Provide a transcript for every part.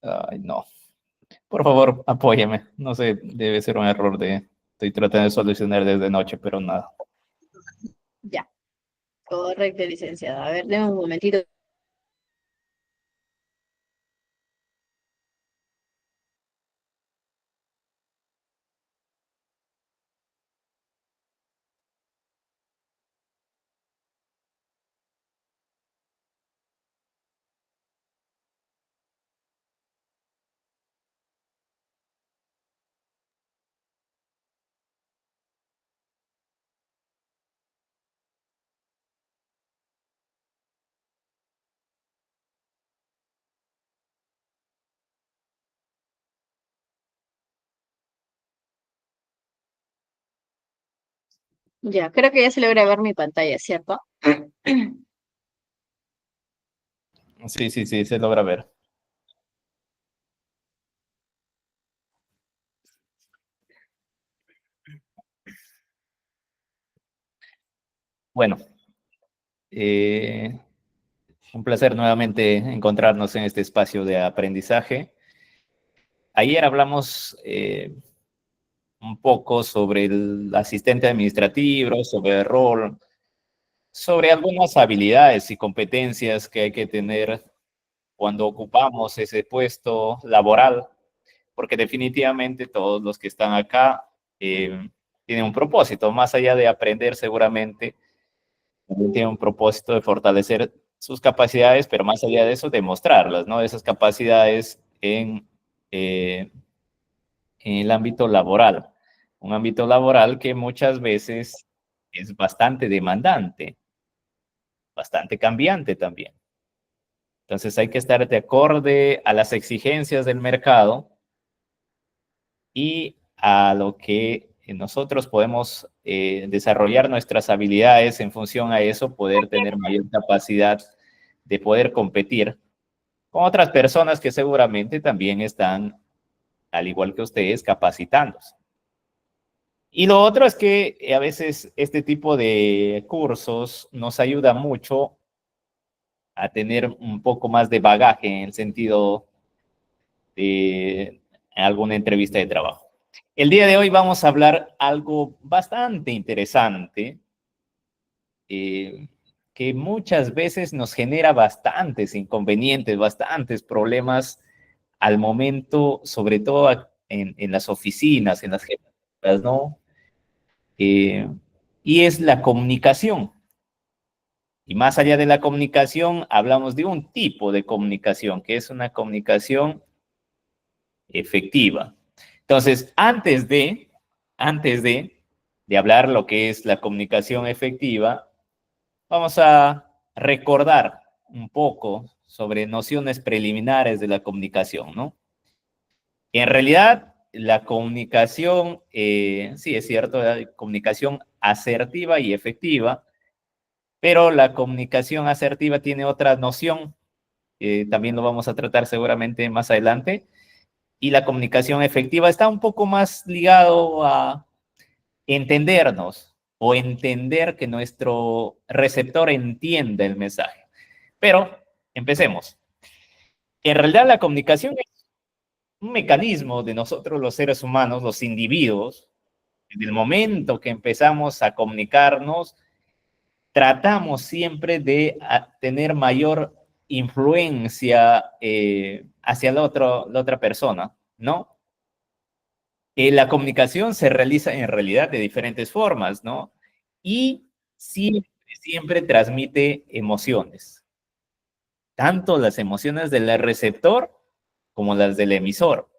Ay, no. Por favor, apóyeme. No sé, debe ser un error de... Estoy tratando de solucionar desde noche, pero nada. Ya, correcto, licenciada. A ver, denme un momentito. Ya, creo que ya se logra ver mi pantalla, ¿cierto? Sí, sí, sí, se logra ver. Bueno, eh, un placer nuevamente encontrarnos en este espacio de aprendizaje. Ayer hablamos un poco sobre el asistente administrativo, sobre el rol, sobre algunas habilidades y competencias que hay que tener cuando ocupamos ese puesto laboral, porque definitivamente todos los que están acá tienen un propósito, más allá de aprender seguramente, tienen un propósito de fortalecer sus capacidades, pero más allá de eso, demostrarlas, ¿no? Esas capacidades en el ámbito laboral, un ámbito laboral que muchas veces es bastante demandante, bastante cambiante también. Entonces hay que estar de acorde a las exigencias del mercado y a lo que nosotros podemos desarrollar nuestras habilidades en función a eso, poder tener mayor capacidad de poder competir con otras personas que seguramente también están, al igual que ustedes, capacitándose. Y lo otro es que a veces este tipo de cursos nos ayuda mucho a tener un poco más de bagaje en el sentido de alguna entrevista de trabajo. El día de hoy vamos a hablar algo bastante interesante que muchas veces nos genera bastantes inconvenientes, bastantes problemas al momento, sobre todo en las oficinas, en las jefaturas, ¿no? Eh, y es la comunicación. Y más allá de la comunicación, hablamos de un tipo de comunicación, que es una comunicación efectiva. Entonces, antes de hablar lo que es la comunicación efectiva, vamos a recordar un poco sobre nociones preliminares de la comunicación, ¿no? En realidad, la comunicación, sí es cierto, la comunicación asertiva y efectiva, pero la comunicación asertiva tiene otra noción, también lo vamos a tratar seguramente más adelante, y la comunicación efectiva está un poco más ligado a entendernos o entender que nuestro receptor entienda el mensaje. Pero empecemos. En realidad la comunicación es un mecanismo de nosotros los seres humanos, los individuos, desde el momento que empezamos a comunicarnos, tratamos siempre de tener mayor influencia hacia la otra persona, ¿no? La comunicación se realiza en realidad de diferentes formas, ¿no? Y siempre, siempre transmite emociones, tanto las emociones del receptor como las del emisor.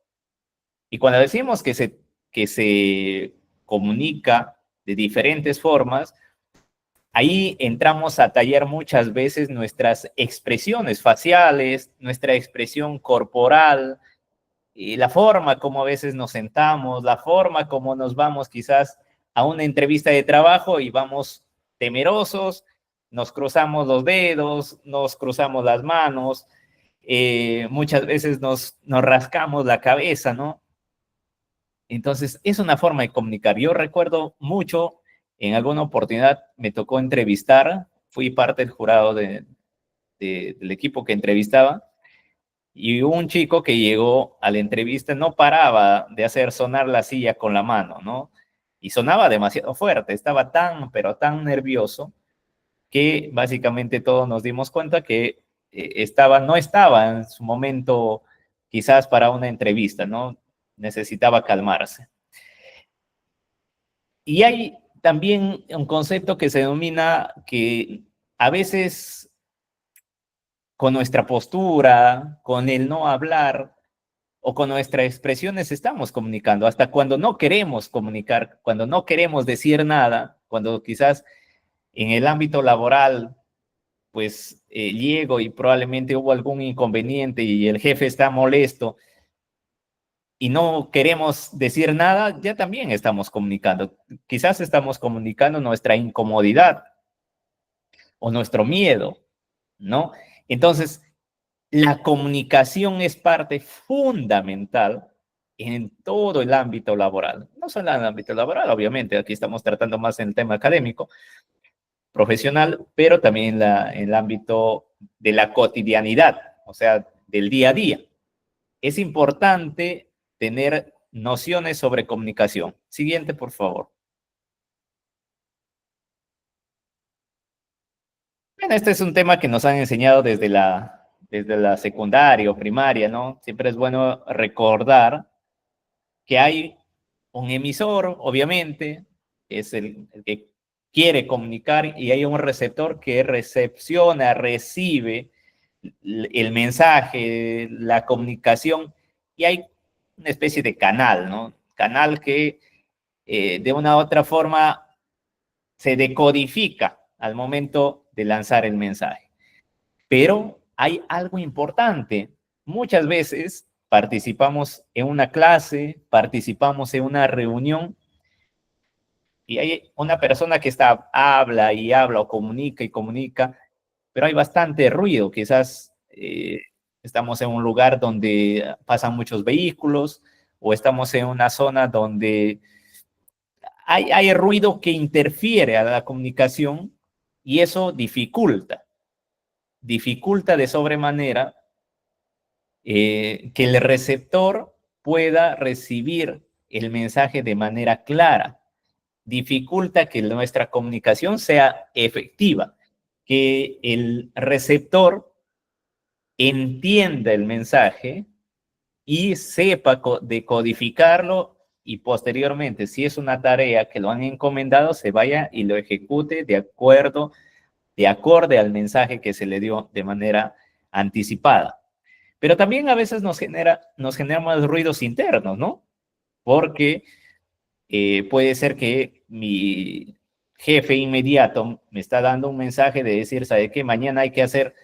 Y cuando decimos que se comunica de diferentes formas, ahí entramos a tallar muchas veces nuestras expresiones faciales, nuestra expresión corporal, y la forma como a veces nos sentamos, la forma como nos vamos quizás a una entrevista de trabajo y vamos temerosos, nos cruzamos los dedos, nos cruzamos las manos, muchas veces nos rascamos la cabeza, ¿no? Entonces, es una forma de comunicar. Yo recuerdo mucho, en alguna oportunidad me tocó entrevistar, fui parte del jurado del equipo que entrevistaba, y un chico que llegó a la entrevista no paraba de hacer sonar la silla con la mano, ¿no? Y sonaba demasiado fuerte, estaba tan, pero tan nervioso que básicamente todos nos dimos cuenta que no estaba en su momento quizás para una entrevista, ¿no? Necesitaba calmarse. Y hay también un concepto que se denomina que a veces con nuestra postura, con el no hablar o con nuestras expresiones estamos comunicando, hasta cuando no queremos comunicar, cuando no queremos decir nada, cuando quizás en el ámbito laboral pues llego y probablemente hubo algún inconveniente y el jefe está molesto y no queremos decir nada, ya también estamos comunicando. Quizás estamos comunicando nuestra incomodidad o nuestro miedo, ¿no? Entonces, la comunicación es parte fundamental en todo el ámbito laboral. No solo en el ámbito laboral, obviamente, aquí estamos tratando más en el tema académico, profesional, pero también en el ámbito de la cotidianidad, o sea, del día a día. Es importante tener nociones sobre comunicación. Siguiente, por favor. Bueno, este es un tema que nos han enseñado desde la secundaria o primaria, ¿no? Siempre es bueno recordar que hay un emisor, obviamente, es el que quiere comunicar, y hay un receptor que recepciona, recibe el mensaje, la comunicación, y hay una especie de canal, ¿no? Canal que de una u otra forma se decodifica al momento de lanzar el mensaje. Pero hay algo importante. Muchas veces participamos en una clase, participamos en una reunión y hay una persona que habla y habla o comunica y comunica, pero hay bastante ruido. Quizás estamos en un lugar donde pasan muchos vehículos o estamos en una zona donde hay ruido que interfiere a la comunicación y eso dificulta de sobremanera que el receptor pueda recibir el mensaje de manera clara, dificulta que nuestra comunicación sea efectiva, que el receptor entienda el mensaje y sepa decodificarlo y posteriormente, si es una tarea que lo han encomendado, se vaya y lo ejecute de acorde al mensaje que se le dio de manera anticipada. Pero también a veces nos genera más ruidos internos, ¿no? Porque puede ser que mi jefe inmediato me está dando un mensaje de decir, ¿sabe qué? Mañana hay que hacer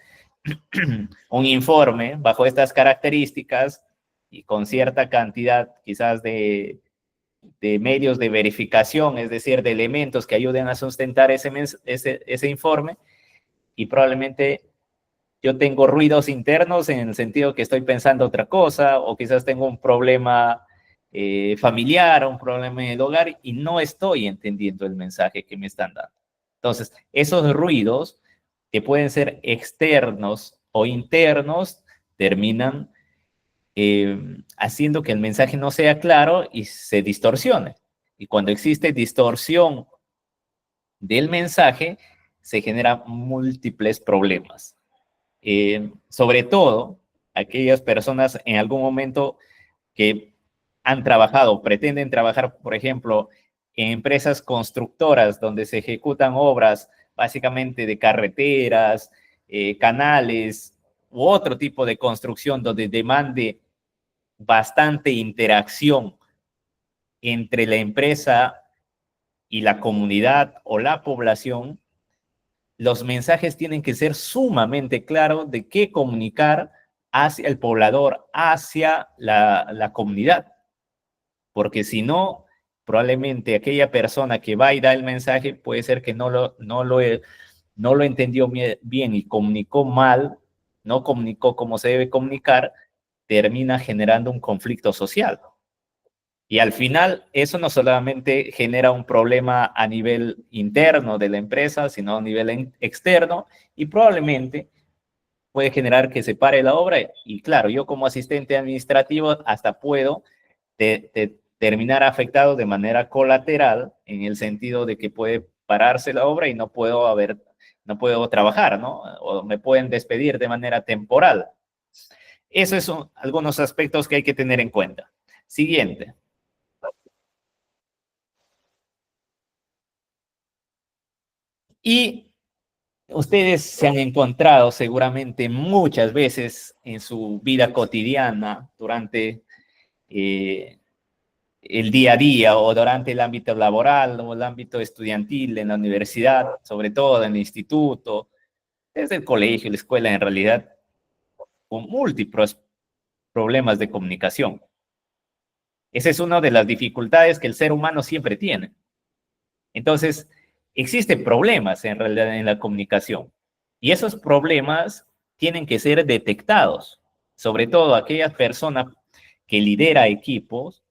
un informe bajo estas características y con cierta cantidad quizás de medios de verificación, es decir, de elementos que ayuden a sustentar ese informe, y probablemente yo tengo ruidos internos en el sentido que estoy pensando otra cosa, o quizás tengo un problema familiar, un problema en el hogar, y no estoy entendiendo el mensaje que me están dando. Entonces, esos ruidos que pueden ser externos o internos terminan haciendo que el mensaje no sea claro y se distorsione. Y cuando existe distorsión del mensaje, se generan múltiples problemas. Sobre todo aquellas personas en algún momento que han trabajado, pretenden trabajar, por ejemplo, en empresas constructoras donde se ejecutan obras básicamente de carreteras, canales u otro tipo de construcción donde demande bastante interacción entre la empresa y la comunidad o la población. Los mensajes tienen que ser sumamente claros de qué comunicar hacia el poblador, hacia la comunidad, porque si no, probablemente aquella persona que va y da el mensaje puede ser que no lo entendió bien y comunicó mal, no comunicó como se debe comunicar, termina generando un conflicto social. Y al final, eso no solamente genera un problema a nivel interno de la empresa, sino a nivel externo, y probablemente puede generar que se pare la obra y claro, yo como asistente administrativo hasta puedo terminar afectado de manera colateral en el sentido de que puede pararse la obra y no puedo trabajar, ¿no? O me pueden despedir de manera temporal. Esos son algunos aspectos que hay que tener en cuenta. Siguiente. Y ustedes se han encontrado seguramente muchas veces en su vida cotidiana durante el día a día o durante el ámbito laboral o el ámbito estudiantil en la universidad, sobre todo en el instituto, desde el colegio, la escuela, en realidad, con múltiples problemas de comunicación. Esa es una de las dificultades que el ser humano siempre tiene. Entonces, existen problemas en realidad en la comunicación y esos problemas tienen que ser detectados, sobre todo aquellas personas que lidera equipos,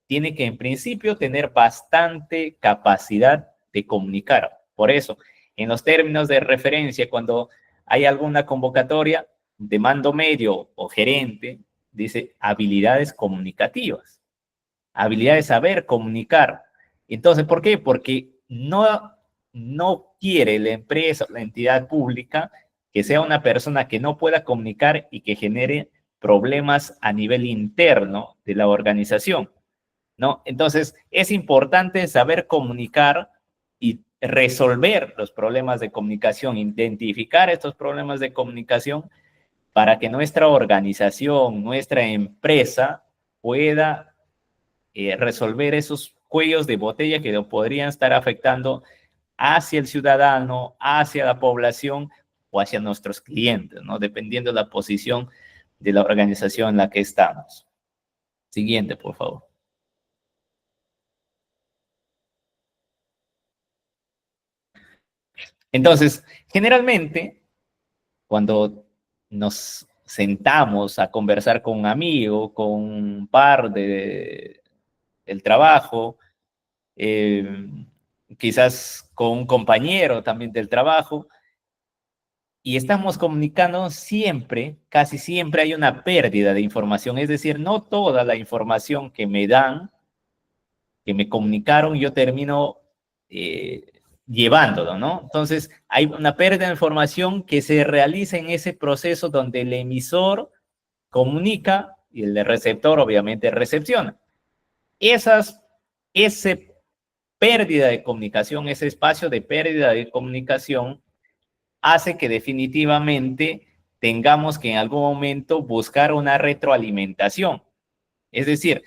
tiene que en principio tener bastante capacidad de comunicar. Por eso, en los términos de referencia, cuando hay alguna convocatoria de mando medio o gerente, dice habilidades comunicativas, habilidades de saber comunicar. Entonces, ¿por qué? Porque no quiere la empresa, la entidad pública, que sea una persona que no pueda comunicar y que genere problemas a nivel interno de la organización, ¿no? Entonces, es importante saber comunicar y resolver los problemas de comunicación, identificar estos problemas de comunicación para que nuestra organización, nuestra empresa pueda resolver esos cuellos de botella que podrían estar afectando hacia el ciudadano, hacia la población o hacia nuestros clientes, ¿no? Dependiendo de la posición de la organización en la que estamos. Siguiente, por favor. Entonces, generalmente, cuando nos sentamos a conversar con un amigo, con un par del trabajo, eh, quizás con un compañero también del trabajo, y estamos comunicando siempre, casi siempre hay una pérdida de información, es decir, no toda la información que me dan, que me comunicaron, yo termino llevándolo, ¿no? Entonces, hay una pérdida de información que se realiza en ese proceso donde el emisor comunica y el receptor obviamente recepciona. Ese pérdida de comunicación, ese espacio de pérdida de comunicación hace que definitivamente tengamos que en algún momento buscar una retroalimentación. Es decir,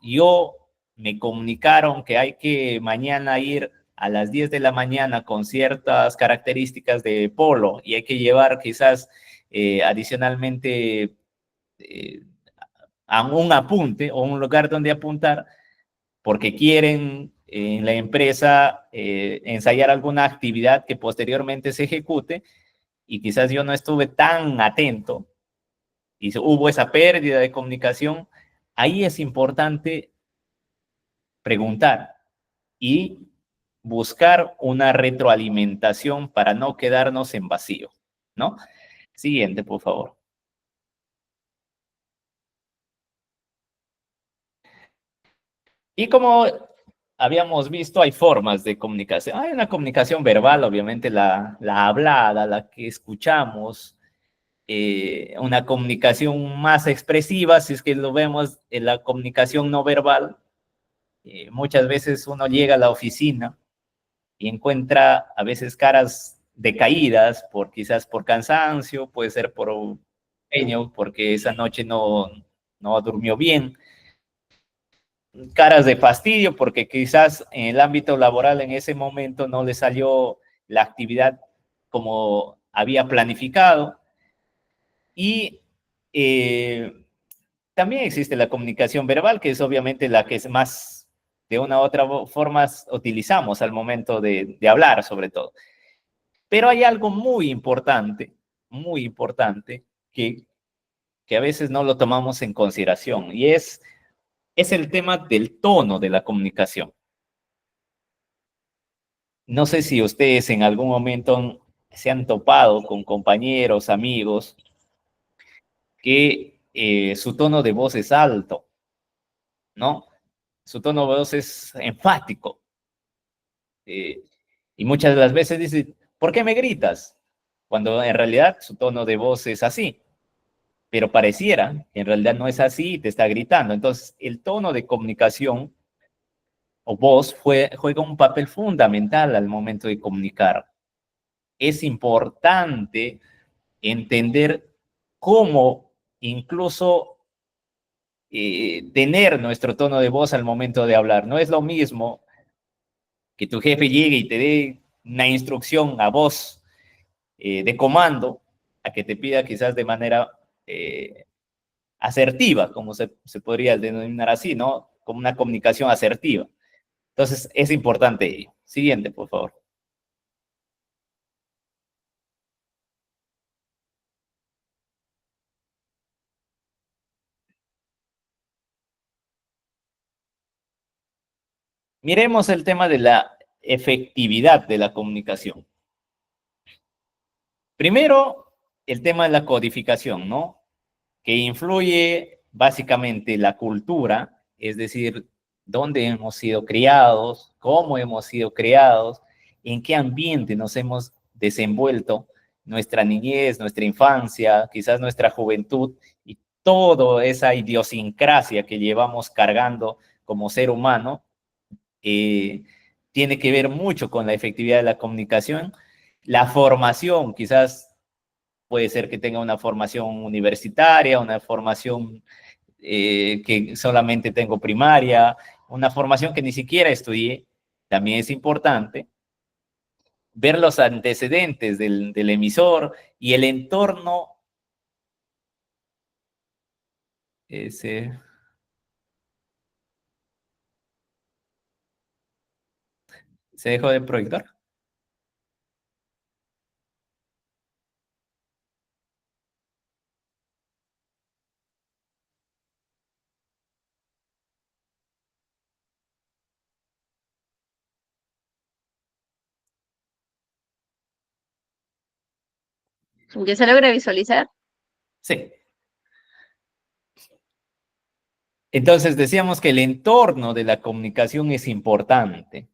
yo me comunicaron que hay que mañana ir a las 10 de la mañana con ciertas características de polo y hay que llevar quizás adicionalmente a un apunte o un lugar donde apuntar porque quieren en la empresa ensayar alguna actividad que posteriormente se ejecute y quizás yo no estuve tan atento y hubo esa pérdida de comunicación, ahí es importante preguntar y buscar una retroalimentación para no quedarnos en vacío, ¿no? Siguiente, por favor. Y como habíamos visto, hay formas de comunicación. Hay una comunicación verbal, obviamente la hablada, la que escuchamos, una comunicación más expresiva, si es que lo vemos en la comunicación no verbal. Muchas veces uno llega a la oficina y encuentra a veces caras decaídas, quizás por cansancio, puede ser por sueño, porque esa noche no durmió bien, caras de fastidio, porque quizás en el ámbito laboral en ese momento no le salió la actividad como había planificado. Y también existe la comunicación verbal, que es obviamente la que es más, de una u otra forma, utilizamos al momento de hablar, sobre todo. Pero hay algo muy importante, que a veces no lo tomamos en consideración, y es el tema del tono de la comunicación. No sé si ustedes en algún momento se han topado con compañeros, amigos, que su tono de voz es alto, ¿no? Su tono de voz es enfático. Eh, y muchas de las veces dice, ¿por qué me gritas? Cuando en realidad su tono de voz es así, pero pareciera que en realidad no es así y te está gritando. Entonces, el tono de comunicación o voz juega un papel fundamental al momento de comunicar. Es importante entender cómo incluso tener nuestro tono de voz al momento de hablar. No es lo mismo que tu jefe llegue y te dé una instrucción a voz de comando, a que te pida quizás de manera asertiva, como se podría denominar así, ¿no? Como una comunicación asertiva. Entonces, es importante ello. Siguiente, por favor. Miremos el tema de la efectividad de la comunicación. Primero, el tema de la codificación, ¿no? Que influye básicamente la cultura, es decir, dónde hemos sido criados, cómo hemos sido criados, en qué ambiente nos hemos desenvuelto, nuestra niñez, nuestra infancia, quizás nuestra juventud y toda esa idiosincrasia que llevamos cargando como ser humano, tiene que ver mucho con la efectividad de la comunicación. La formación, quizás puede ser que tenga una formación universitaria, una formación que solamente tengo primaria, una formación que ni siquiera estudié, también es importante. Ver los antecedentes del emisor y el entorno. Ese, ¿se dejó de proyectar? ¿Ya se logra visualizar? Sí. Entonces decíamos que el entorno de la comunicación es importante.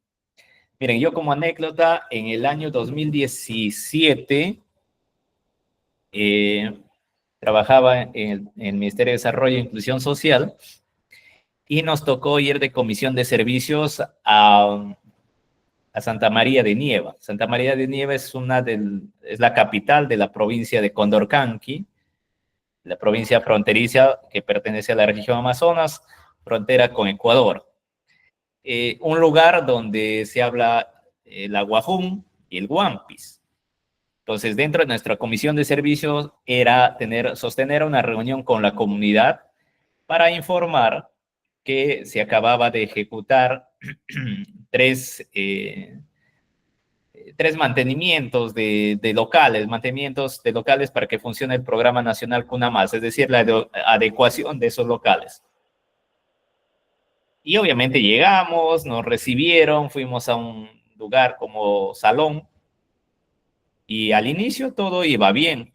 Miren, yo como anécdota, en el año 2017 eh, trabajaba en el Ministerio de Desarrollo e Inclusión Social y nos tocó ir de comisión de servicios a Santa María de Nieva. Santa María de Nieva es la capital de la provincia de Condorcanqui, la provincia fronteriza que pertenece a la región Amazonas, frontera con Ecuador. Un lugar donde se habla el aguajún y el guampis. Entonces, dentro de nuestra comisión de servicios era sostener una reunión con la comunidad para informar que se acababa de ejecutar tres, eh, tres mantenimientos de locales para que funcione el programa nacional Cuna Más, es decir, la adecuación de esos locales. Y obviamente llegamos, nos recibieron, fuimos a un lugar como salón y al inicio todo iba bien,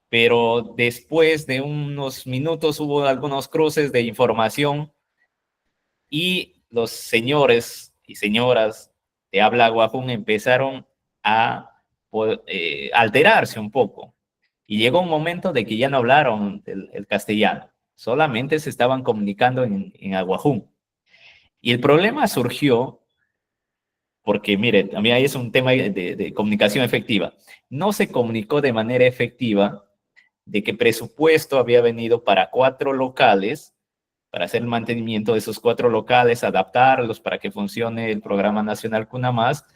pero después de unos minutos hubo algunos cruces de información y los señores y señoras de habla guajún empezaron a alterarse un poco. Y llegó un momento de que ya no hablaron el castellano, solamente se estaban comunicando en aguajún. Y el problema surgió porque, mire, también ahí es un tema de comunicación efectiva. No se comunicó de manera efectiva de que presupuesto había venido para 4 locales, para hacer el mantenimiento de esos 4 locales, adaptarlos para que funcione el programa nacional Cuna Más,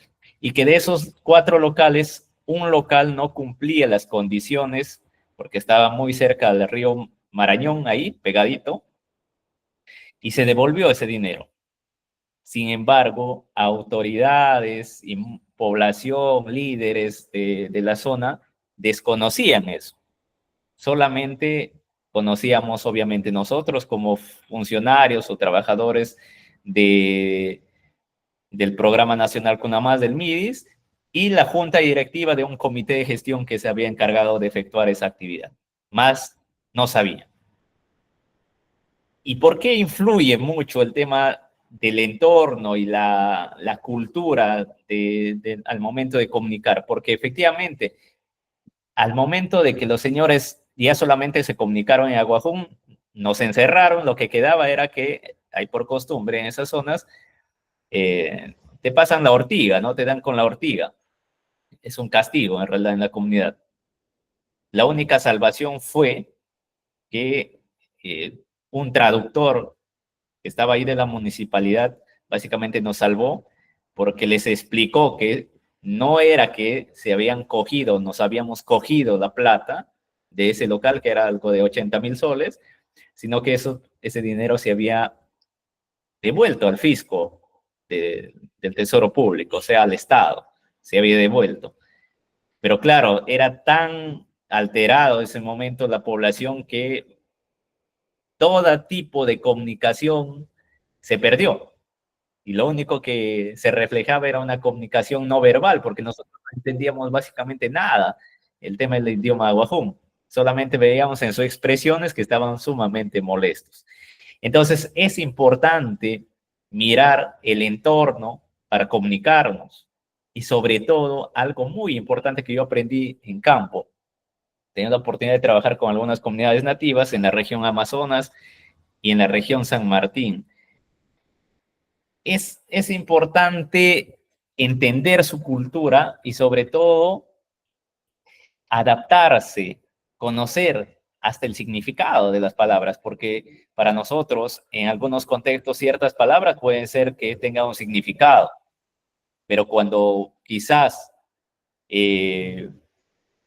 y que de esos 4 locales, un local no cumplía las condiciones porque estaba muy cerca del río Marañón, ahí pegadito, y se devolvió ese dinero. Sin embargo, autoridades y población, líderes de la zona desconocían eso. Solamente conocíamos, obviamente, nosotros como funcionarios o trabajadores del Programa Nacional Cunamás del MIDIS, y la junta directiva de un comité de gestión que se había encargado de efectuar esa actividad. Más no sabía. ¿Y por qué influye mucho el tema del entorno y la cultura al momento de comunicar? Porque efectivamente, al momento de que los señores ya solamente se comunicaron en Aguajún, nos encerraron, lo que quedaba era que hay por costumbre en esas zonas, te pasan la ortiga, ¿no? Te dan con la ortiga. Es un castigo en realidad en la comunidad. La única salvación fue que un traductor que estaba ahí de la municipalidad básicamente nos salvó porque les explicó que no era que se habían cogido, nos habíamos cogido la plata de ese local, que era algo de 80,000 soles, sino que ese dinero se había devuelto al fisco del Tesoro Público, o sea, al Estado, se había devuelto. Pero claro, era tan alterado ese momento la población que todo tipo de comunicación se perdió. Y lo único que se reflejaba era una comunicación no verbal, porque nosotros no entendíamos básicamente nada el tema del idioma aguajún. Solamente veíamos en sus expresiones que estaban sumamente molestos. Entonces, es importante mirar el entorno para comunicarnos. Y sobre todo, algo muy importante que yo aprendí en campo, teniendo la oportunidad de trabajar con algunas comunidades nativas en la región Amazonas y en la región San Martín. Es importante entender su cultura y sobre todo adaptarse, conocer hasta el significado de las palabras, porque para nosotros en algunos contextos ciertas palabras pueden ser que tengan un significado, pero cuando quizás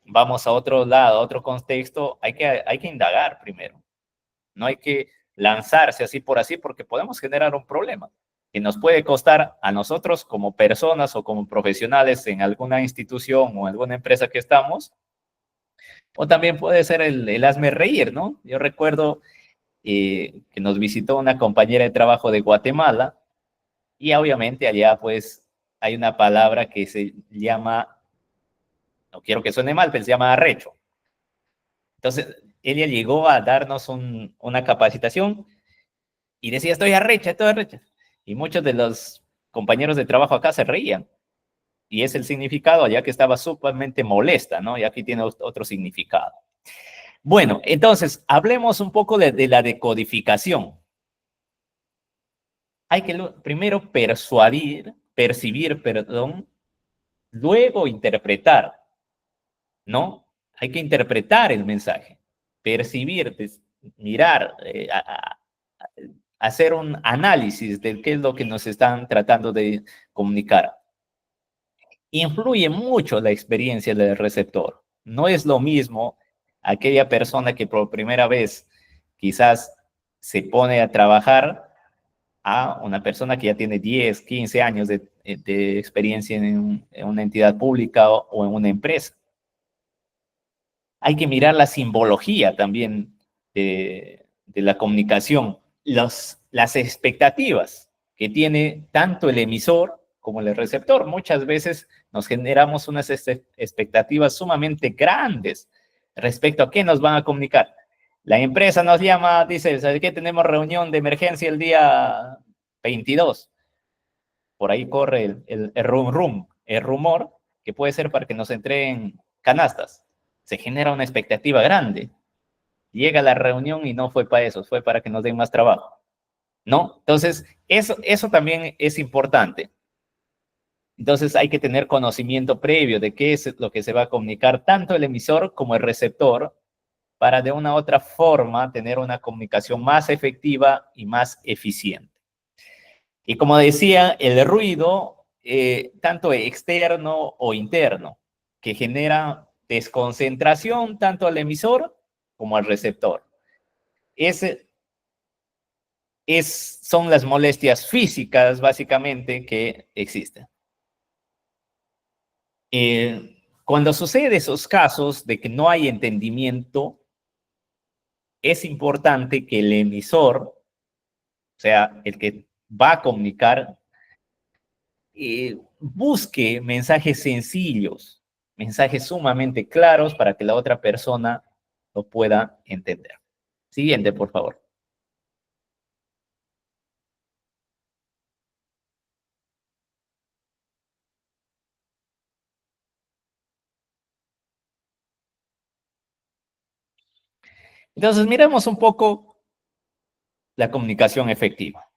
vamos a otro lado, a otro contexto, hay que indagar primero. No hay que lanzarse así por así porque podemos generar un problema que nos puede costar a nosotros como personas o como profesionales en alguna institución o alguna empresa que estamos, o también puede ser el hazme reír, ¿no? Yo recuerdo que nos visitó una compañera de trabajo de Guatemala y obviamente allá pues hay una palabra que se llama, no quiero que suene mal, pero se llama arrecho. Entonces, ella llegó a darnos una capacitación y decía, estoy arrecha, estoy arrecha. Y muchos de los compañeros de trabajo acá se reían. Y es el significado, ya que estaba sumamente molesta, ¿no? Y aquí tiene otro significado. Bueno, entonces, hablemos un poco de la decodificación. Hay que primero percibir, perdón, luego interpretar, ¿no? Hay que interpretar el mensaje, percibir, mirar, hacer un análisis de qué es lo que nos están tratando de comunicar. Influye mucho la experiencia del receptor. No es lo mismo aquella persona que por primera vez quizás se pone a trabajar a una persona que ya tiene 10, 15 años de experiencia en una entidad pública o en una empresa. Hay que mirar la simbología también de la comunicación, las expectativas que tiene tanto el emisor como el receptor. Muchas veces nos generamos unas expectativas sumamente grandes respecto a qué nos van a comunicar. La empresa nos llama, dice, ¿sabes qué? Tenemos reunión de emergencia el día 22. Por ahí corre el rumor, que puede ser para que nos entreguen canastas. Se genera una expectativa grande. Llega la reunión y no fue para eso, fue para que nos den más trabajo, ¿no? Entonces, eso también es importante. Entonces, hay que tener conocimiento previo de qué es lo que se va a comunicar tanto el emisor como el receptor para de una u otra forma tener una comunicación más efectiva y más eficiente. Y como decía, el ruido, tanto externo o interno, que genera desconcentración tanto al emisor como al receptor. Son las molestias físicas, básicamente, que existen. Cuando sucede esos casos de que no hay entendimiento, es importante que el emisor, o sea, el que va a comunicar, busque mensajes sencillos, mensajes sumamente claros para que la otra persona lo pueda entender. Siguiente, por favor. Entonces, miremos un poco la comunicación efectiva.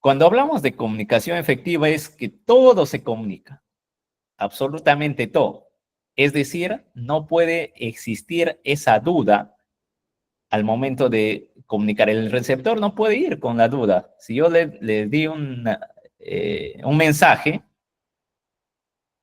Cuando hablamos de comunicación efectiva es que todo se comunica, absolutamente todo. Es decir, no puede existir esa duda al momento de comunicar. El receptor no puede ir con la duda. Si yo le di un mensaje,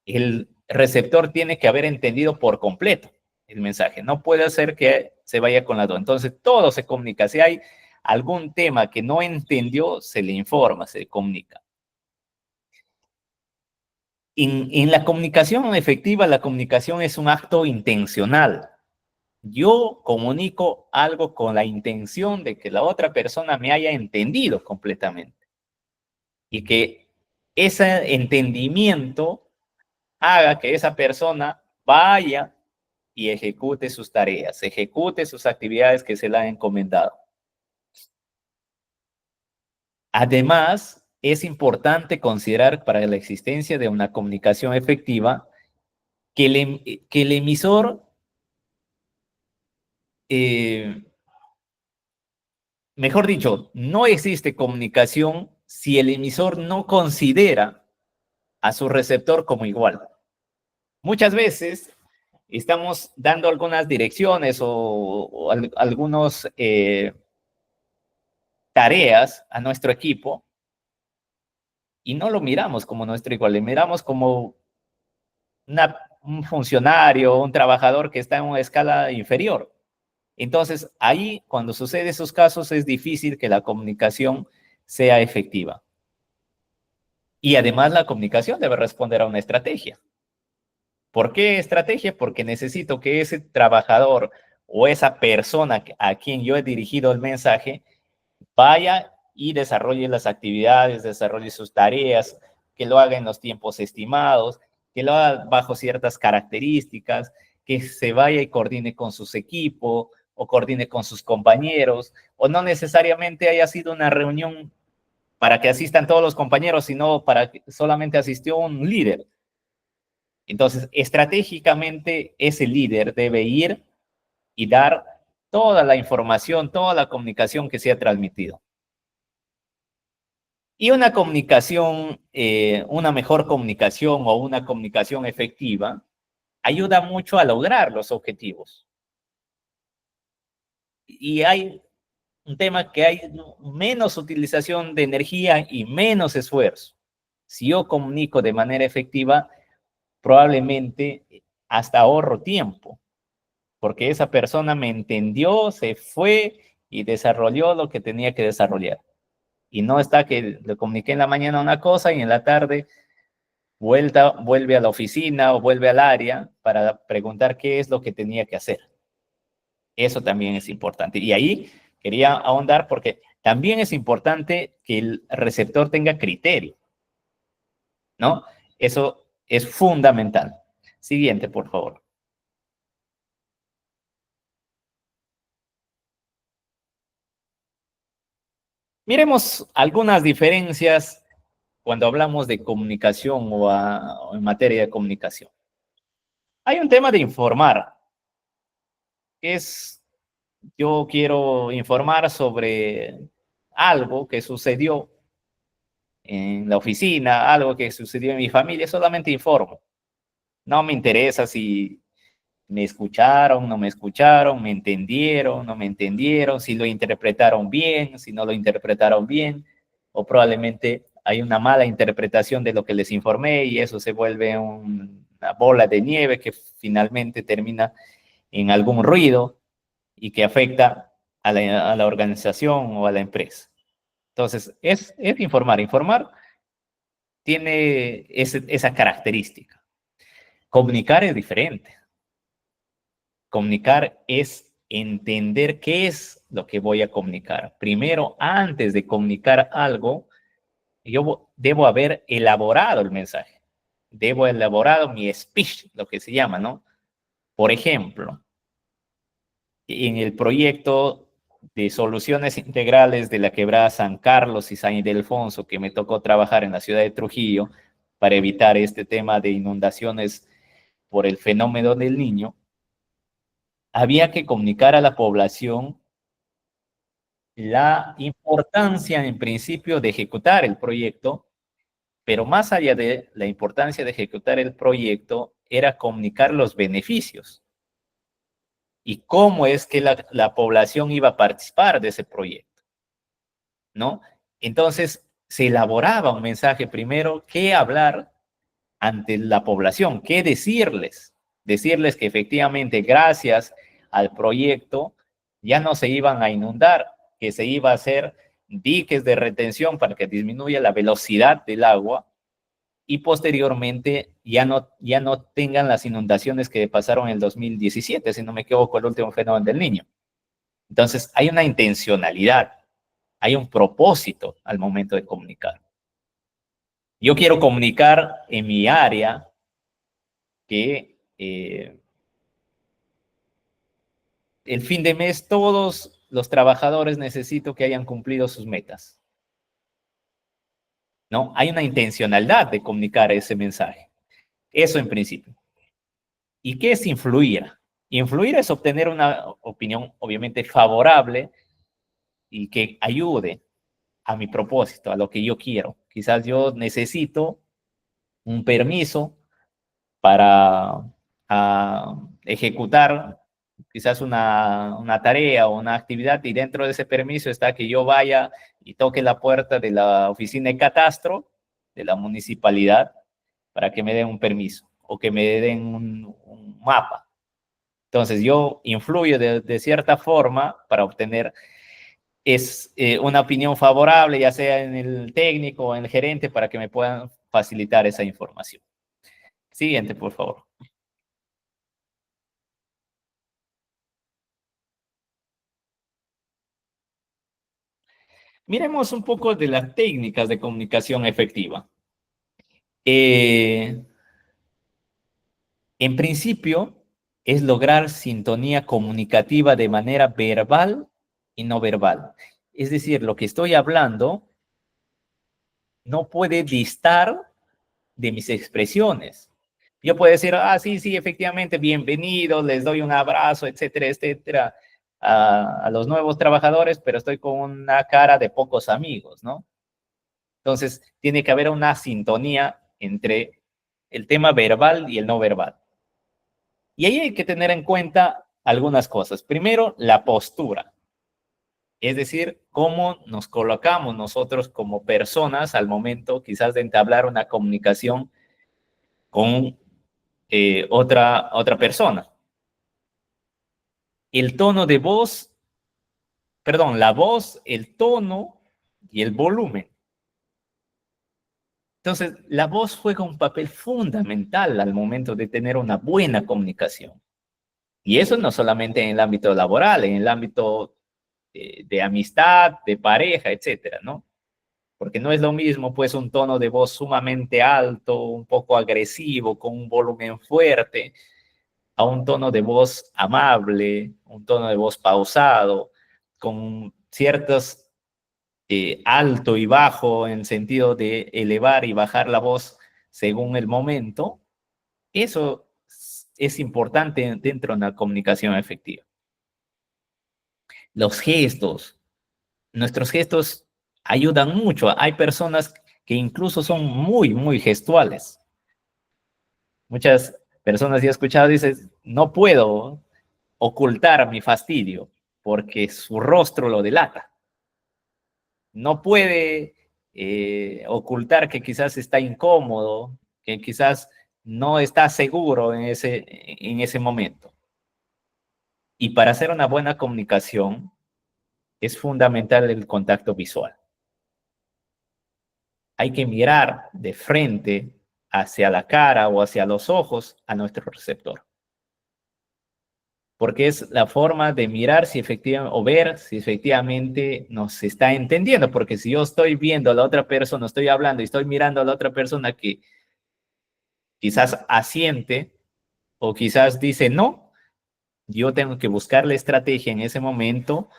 el receptor tiene que haber entendido por completo el mensaje. No puede hacer que se vaya con la duda. Entonces, todo se comunica. Si hay algún tema que no entendió, se le informa, se le comunica. En la comunicación efectiva, la comunicación es un acto intencional. Yo comunico algo con la intención de que la otra persona me haya entendido completamente y que ese entendimiento haga que esa persona vaya y ejecute sus tareas, ejecute sus actividades que se le han encomendado. Además, es importante considerar para la existencia de una comunicación efectiva que el emisor, mejor dicho, no existe comunicación si el emisor no considera a su receptor como igual. Muchas veces estamos dando algunas direcciones o algunos tareas a nuestro equipo y no lo miramos como nuestro igual, le miramos como un funcionario, un trabajador que está en una escala inferior. Entonces, ahí, cuando sucede esos casos, es difícil que la comunicación sea efectiva. Y además, la comunicación debe responder a una estrategia. ¿Por qué estrategia? Porque necesito que ese trabajador o esa persona a quien yo he dirigido el mensaje vaya y desarrolle las actividades, desarrolle sus tareas, que lo haga en los tiempos estimados, que lo haga bajo ciertas características, que se vaya y coordine con sus equipos o coordine con sus compañeros, o no necesariamente haya sido una reunión para que asistan todos los compañeros, sino para que solamente asistió un líder. Entonces, estratégicamente, ese líder debe ir y dar toda la información, toda la comunicación que se ha transmitido. Y una comunicación, una mejor comunicación o una comunicación efectiva ayuda mucho a lograr los objetivos. Y hay un tema que hay menos utilización de energía y menos esfuerzo. Si yo comunico de manera efectiva, probablemente hasta ahorro tiempo, porque esa persona me entendió, se fue y desarrolló lo que tenía que desarrollar. Y no está que le comuniqué en la mañana una cosa y en la tarde vuelve a la oficina o vuelve al área para preguntar qué es lo que tenía que hacer. Eso también es importante. Y ahí quería ahondar porque también es importante que el receptor tenga criterio, ¿no? Eso es fundamental. Siguiente, por favor. Miremos algunas diferencias cuando hablamos de comunicación o en materia de comunicación. Hay un tema de informar. Yo quiero informar sobre algo que sucedió en la oficina, algo que sucedió en mi familia, solamente informo. No me interesa si me escucharon, no me escucharon, me entendieron, no me entendieron, si lo interpretaron bien, si no lo interpretaron bien, o probablemente hay una mala interpretación de lo que les informé y eso se vuelve una bola de nieve que finalmente termina en algún ruido y que afecta a la organización o a la empresa. Entonces, es informar. Informar tiene esa característica. Comunicar es diferente. Comunicar es entender qué es lo que voy a comunicar. Primero, antes de comunicar algo, Yo debo haber elaborado el mensaje. Debo haber elaborado mi speech, lo que se llama, ¿no? Por ejemplo, en el proyecto de soluciones integrales de la quebrada San Carlos y San Ildefonso, que me tocó trabajar en la ciudad de Trujillo para evitar este tema de inundaciones por el fenómeno del Niño, había que comunicar a la población la importancia en principio de ejecutar el proyecto, pero más allá de la importancia de ejecutar el proyecto, era comunicar los beneficios y cómo es que la población iba a participar de ese proyecto, ¿no? Entonces, se elaboraba un mensaje primero, qué hablar ante la población, qué decirles, decirles que efectivamente gracias al proyecto ya no se iban a inundar, que se iba a hacer diques de retención para que disminuya la velocidad del agua y posteriormente ya no tengan las inundaciones que pasaron en el 2017, si no me equivoco, el último fenómeno del Niño. Entonces, hay una intencionalidad, hay un propósito al momento de comunicar. Yo quiero comunicar en mi área que el fin de mes todos los trabajadores necesito que hayan cumplido sus metas, ¿no? Hay una intencionalidad de comunicar ese mensaje. Eso en principio. ¿Y qué es influir? Influir es obtener una opinión obviamente favorable y que ayude a mi propósito, a lo que yo quiero. Quizás yo necesito un permiso para ejecutar quizás una tarea o una actividad y dentro de ese permiso está que yo vaya y toque la puerta de la oficina de catastro de la municipalidad para que me den un permiso o que me den un mapa. Entonces yo influyo de cierta forma para obtener una opinión favorable, ya sea en el técnico o en el gerente, para que me puedan facilitar esa información. Siguiente, por favor. Miremos un poco de las técnicas de comunicación efectiva. En principio, es lograr sintonía comunicativa de manera verbal y no verbal. Es decir, lo que estoy hablando no puede distar de mis expresiones. Yo puedo decir, sí, sí, efectivamente, bienvenidos, les doy un abrazo, etcétera, etcétera, a los nuevos trabajadores, pero estoy con una cara de pocos amigos, ¿no? Entonces, tiene que haber una sintonía entre el tema verbal y el no verbal. Y ahí hay que tener en cuenta algunas cosas. Primero, la postura, es decir, cómo nos colocamos nosotros como personas al momento quizás de entablar una comunicación con otra persona. El tono de voz, perdón, la voz, el tono y el volumen. Entonces, la voz juega un papel fundamental al momento de tener una buena comunicación. Y eso no solamente en el ámbito laboral, en el ámbito de amistad, de pareja, etcétera, ¿no? Porque no es lo mismo, pues, un tono de voz sumamente alto, un poco agresivo, con un volumen fuerte, a un tono de voz amable, un tono de voz pausado, con ciertos alto y bajo en sentido de elevar y bajar la voz según el momento. Eso es importante dentro de una comunicación efectiva. Los gestos, nuestros gestos ayudan mucho. Hay personas que incluso son muy, muy gestuales. Muchas personas ya he escuchado, dicen, no puedo ocultar mi fastidio porque su rostro lo delata. No puede ocultar que quizás está incómodo, que quizás no está seguro en ese momento. Y para hacer una buena comunicación es fundamental el contacto visual. Hay que mirar de frente hacia la cara o hacia los ojos a nuestro receptor. porque es la forma de mirar si efectivamente, o ver si efectivamente nos está entendiendo, porque si yo estoy viendo a la otra persona, estoy hablando y estoy mirando a la otra persona que quizás asiente o quizás dice no, yo tengo que buscar la estrategia en ese momento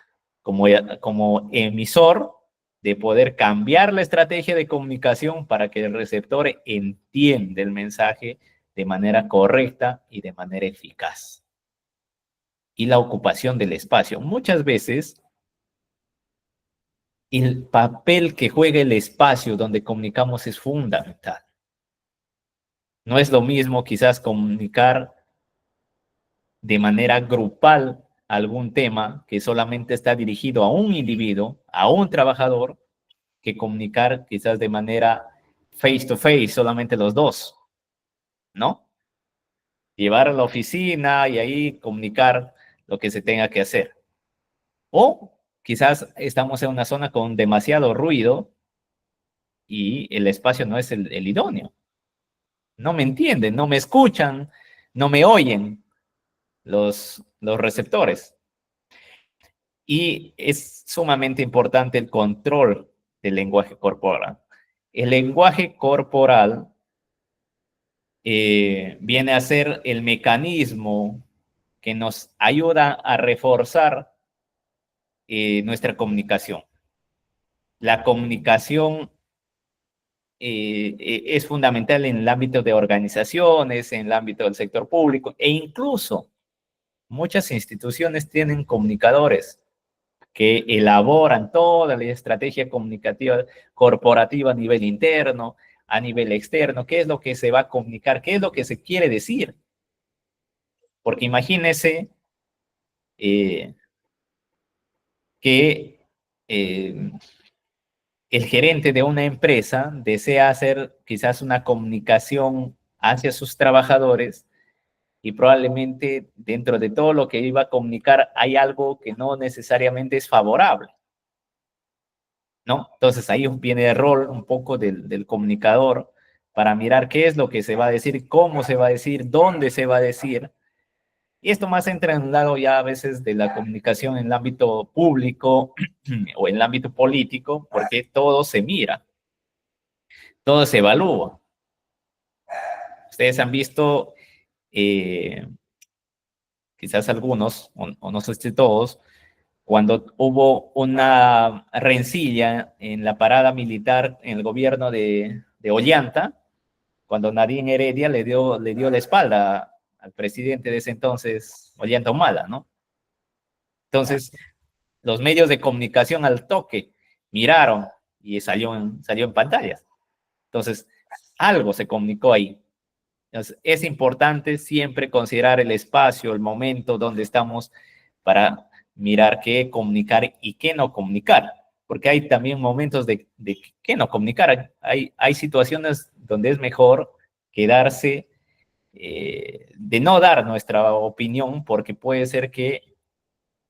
como emisor de poder cambiar la estrategia de comunicación para que el receptor entienda el mensaje de manera correcta y de manera eficaz. Y la ocupación del espacio. Muchas veces el papel que juega el espacio donde comunicamos es fundamental. No es lo mismo quizás comunicar de manera grupal algún tema que solamente está dirigido a un individuo, a un trabajador, que comunicar quizás de manera face to face, solamente los dos, ¿no? Llevar a la oficina y ahí comunicar lo que se tenga que hacer. O quizás estamos en una zona con demasiado ruido y el espacio no es el idóneo. No me entienden, no me escuchan, no me oyen los receptores. Y es sumamente importante el control del lenguaje corporal. El lenguaje corporal viene a ser el mecanismo que nos ayuda a reforzar nuestra comunicación. La comunicación es fundamental en el ámbito de organizaciones, en el ámbito del sector público e incluso muchas instituciones tienen comunicadores que elaboran toda la estrategia comunicativa corporativa a nivel interno, a nivel externo, qué es lo que se va a comunicar, qué es lo que se quiere decir. Porque imagínese que el gerente de una empresa desea hacer quizás una comunicación hacia sus trabajadores y probablemente dentro de todo lo que iba a comunicar hay algo que no necesariamente es favorable, ¿no? Entonces ahí viene el rol un poco del comunicador para mirar qué es lo que se va a decir, cómo se va a decir, dónde se va a decir. Y esto más entra en un lado ya a veces de la comunicación en el ámbito público o en el ámbito político, porque todo se mira, todo se evalúa. Ustedes han visto, quizás algunos, o no sé si todos, cuando hubo una rencilla en la parada militar en el gobierno de Ollanta, cuando Nadine Heredia le dio la espalda al presidente de ese entonces, Ollanta Humala, ¿no? Entonces, los medios de comunicación al toque miraron y salió en pantallas. Entonces, algo se comunicó ahí. Entonces, es importante siempre considerar el espacio, el momento donde estamos para mirar qué comunicar y qué no comunicar, porque hay también momentos de qué no comunicar. Hay situaciones donde es mejor quedarse, de no dar nuestra opinión, porque puede ser que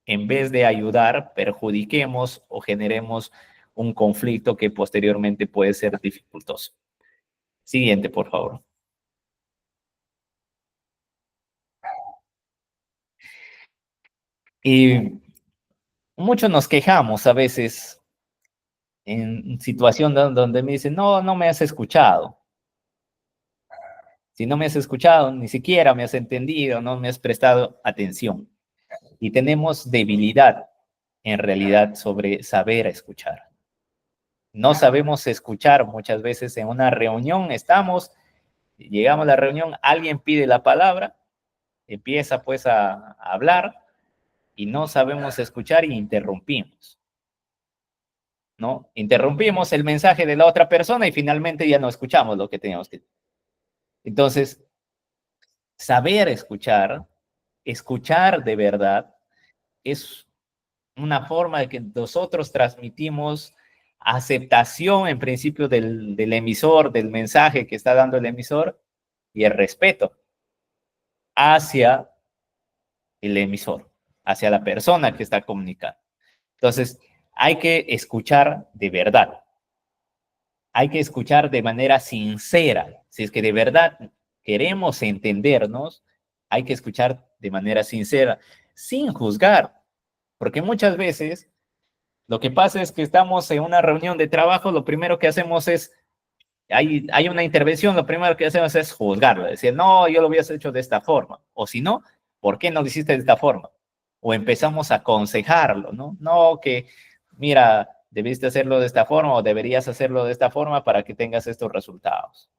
en vez de ayudar, perjudiquemos o generemos un conflicto que posteriormente puede ser dificultoso. Siguiente, por favor. Y muchos nos quejamos a veces en situación donde me dicen, no, no me has escuchado. Si no me has escuchado, ni siquiera me has entendido, no me has prestado atención. Y tenemos debilidad en realidad sobre saber escuchar. No sabemos escuchar muchas veces en una reunión, llegamos a la reunión, alguien pide la palabra, empieza pues a hablar y no sabemos escuchar y interrumpimos, ¿no? Interrumpimos el mensaje de la otra persona y finalmente ya no escuchamos lo que teníamos que. Entonces, saber escuchar, escuchar de verdad, es una forma de que nosotros transmitimos aceptación en principio del emisor, del mensaje que está dando el emisor y el respeto hacia el emisor, hacia la persona que está comunicando. Entonces, hay que escuchar de verdad. Hay que escuchar de manera sincera. Si es que de verdad queremos entendernos, hay que escuchar de manera sincera, sin juzgar, porque muchas veces lo que pasa es que estamos en una reunión de trabajo, lo primero que hacemos es, hay una intervención, lo primero que hacemos es juzgarlo, decir, no, yo lo hubieras hecho de esta forma, o si no, ¿por qué no lo hiciste de esta forma? O empezamos a aconsejarlo, ¿no? No, que, mira, debiste hacerlo de esta forma o deberías hacerlo de esta forma para que tengas estos resultados.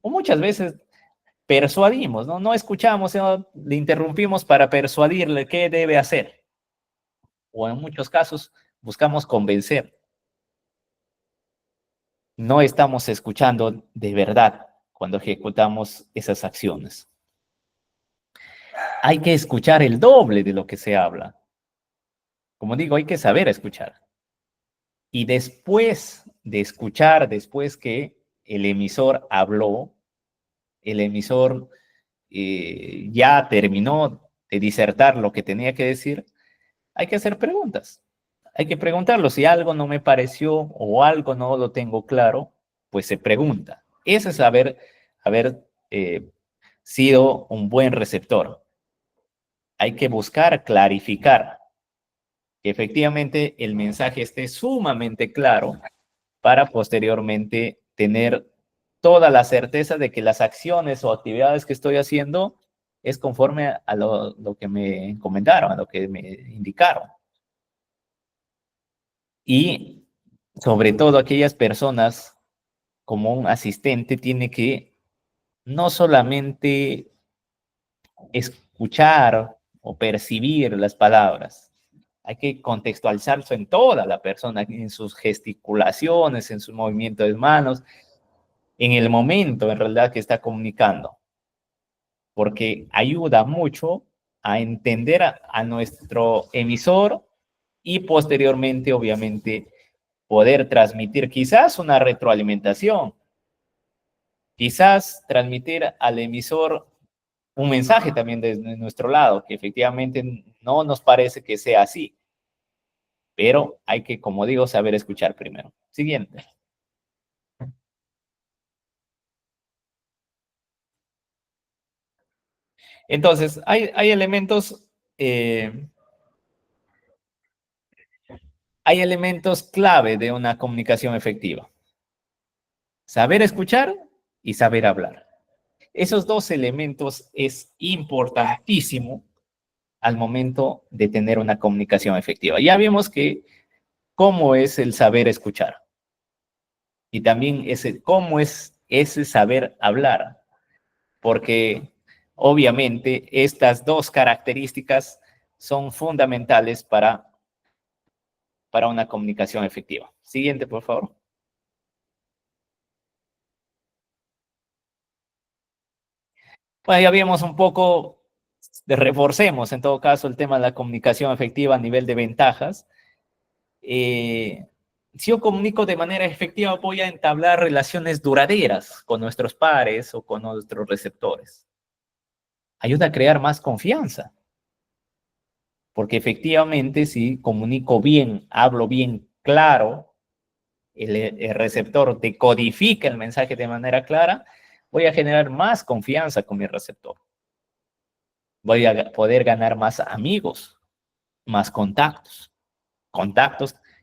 O muchas veces persuadimos, ¿no? No escuchamos, sino le interrumpimos para persuadirle qué debe hacer. O en muchos casos buscamos convencer. No estamos escuchando de verdad cuando ejecutamos esas acciones. Hay que escuchar el doble de lo que se habla. Como digo, hay que saber escuchar. Y después de escuchar, después que el emisor habló, el emisor ya terminó de disertar lo que tenía que decir, hay que hacer preguntas. Hay que preguntarlo. Si algo no me pareció o algo no lo tengo claro, pues se pregunta. Ese es haber sido un buen receptor. Hay que buscar clarificar que efectivamente el mensaje esté sumamente claro para posteriormente tener toda la certeza de que las acciones o actividades que estoy haciendo es conforme a lo que me comentaron, a lo que me indicaron. Y sobre todo aquellas personas, como un asistente, tiene que no solamente escuchar o percibir las palabras, hay que contextualizarse en toda la persona, en sus gesticulaciones, en su movimiento de manos, en el momento en realidad que está comunicando, porque ayuda mucho a entender a nuestro emisor y posteriormente, obviamente, poder transmitir quizás una retroalimentación, quizás transmitir al emisor un mensaje también desde nuestro lado, que efectivamente no nos parece que sea así, pero hay que, como digo, saber escuchar primero. Siguiente. Entonces, eh, hay elementos clave de una comunicación efectiva. Saber escuchar y saber hablar. Esos dos elementos es importantísimo al momento de tener una comunicación efectiva. Ya vimos que cómo es el saber escuchar y también cómo es ese saber hablar, porque obviamente estas dos características son fundamentales para una comunicación efectiva. Siguiente, por favor. Bueno, ya vimos un poco, reforcemos en todo caso el tema de la comunicación efectiva a nivel de ventajas. Si yo comunico de manera efectiva, voy a entablar relaciones duraderas con nuestros pares o con nuestros receptores. Ayuda a crear más confianza, porque efectivamente si comunico bien, hablo bien claro, el receptor decodifica el mensaje de manera clara, voy a generar más confianza con mi receptor. Voy a poder ganar más amigos, más contactos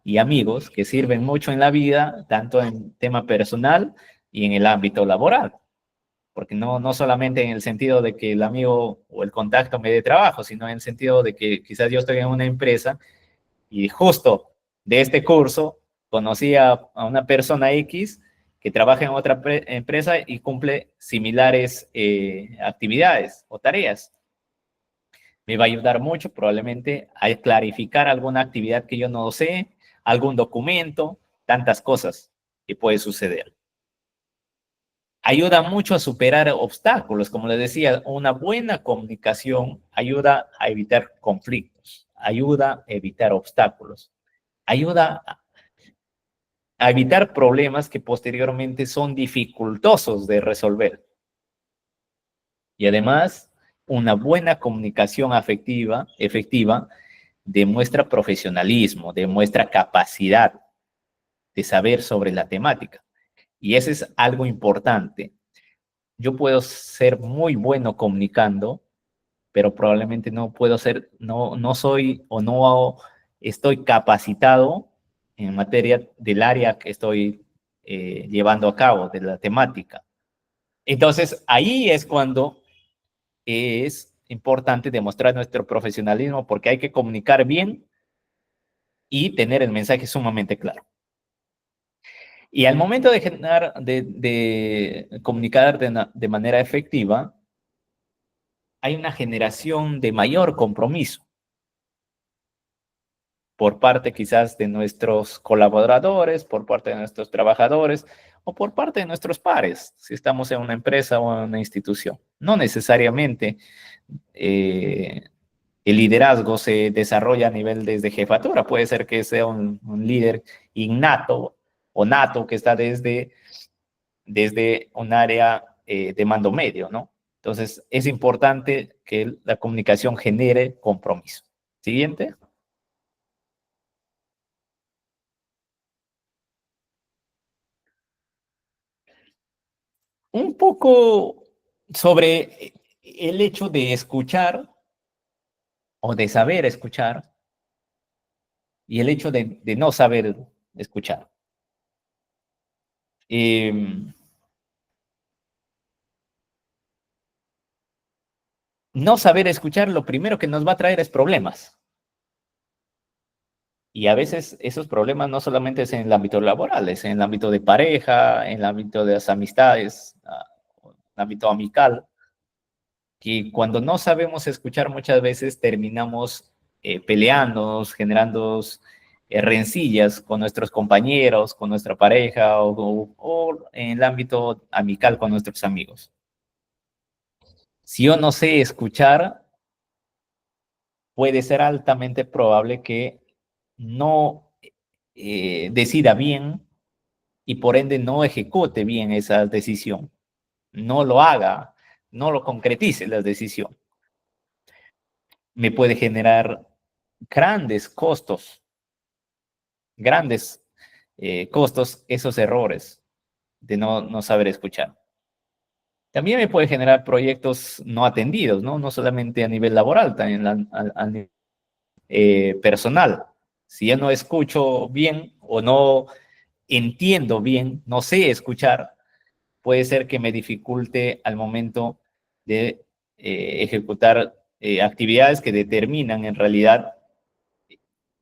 y amigos que sirven mucho en la vida, tanto en tema personal y en el ámbito laboral. Porque no solamente en el sentido de que el amigo o el contacto me dé trabajo, sino en el sentido de que quizás yo estoy en una empresa y justo de este curso conocí a una persona X que trabaja en otra empresa y cumple similares actividades o tareas. Me va a ayudar mucho probablemente a clarificar alguna actividad que yo no sé, algún documento, tantas cosas que puede suceder. Ayuda mucho a superar obstáculos, como les decía, una buena comunicación ayuda a evitar conflictos, ayuda a evitar obstáculos, ayuda a evitar problemas que posteriormente son dificultosos de resolver. Y además, una buena comunicación efectiva demuestra profesionalismo, demuestra capacidad de saber sobre la temática. Y eso es algo importante. Yo puedo ser muy bueno comunicando, pero probablemente no puedo ser, no soy o no estoy capacitado en materia del área que estoy llevando a cabo, de la temática. Entonces, ahí es cuando es importante demostrar nuestro profesionalismo porque hay que comunicar bien y tener el mensaje sumamente claro. Y al momento de generar, de comunicar de manera efectiva, hay una generación de mayor compromiso por parte quizás de nuestros colaboradores, por parte de nuestros trabajadores o por parte de nuestros pares, si estamos en una empresa o en una institución. No necesariamente el liderazgo se desarrolla a nivel desde jefatura, puede ser que sea un líder innato o nato que está desde un área de mando medio, ¿no? Entonces, es importante que la comunicación genere compromiso. Siguiente. Un poco sobre el hecho de escuchar o de saber escuchar y el hecho de no saber escuchar. No saber escuchar lo primero que nos va a traer es problemas. Y a veces esos problemas no solamente es en el ámbito laboral, es en el ámbito de pareja, en el ámbito de las amistades, en el ámbito amical, que cuando no sabemos escuchar muchas veces terminamos peleándonos, generando rencillas con nuestros compañeros, con nuestra pareja o en el ámbito amical con nuestros amigos. Si yo no sé escuchar, puede ser altamente probable que no decida bien y por ende no ejecute bien esa decisión, no lo haga, no lo concretice la decisión. Me puede generar grandes costos esos errores de no saber escuchar. También me puede generar proyectos no atendidos, ¿no? No solamente a nivel laboral, también a nivel personal. Si yo no escucho bien o no entiendo bien, no sé escuchar, puede ser que me dificulte al momento de ejecutar actividades que determinan en realidad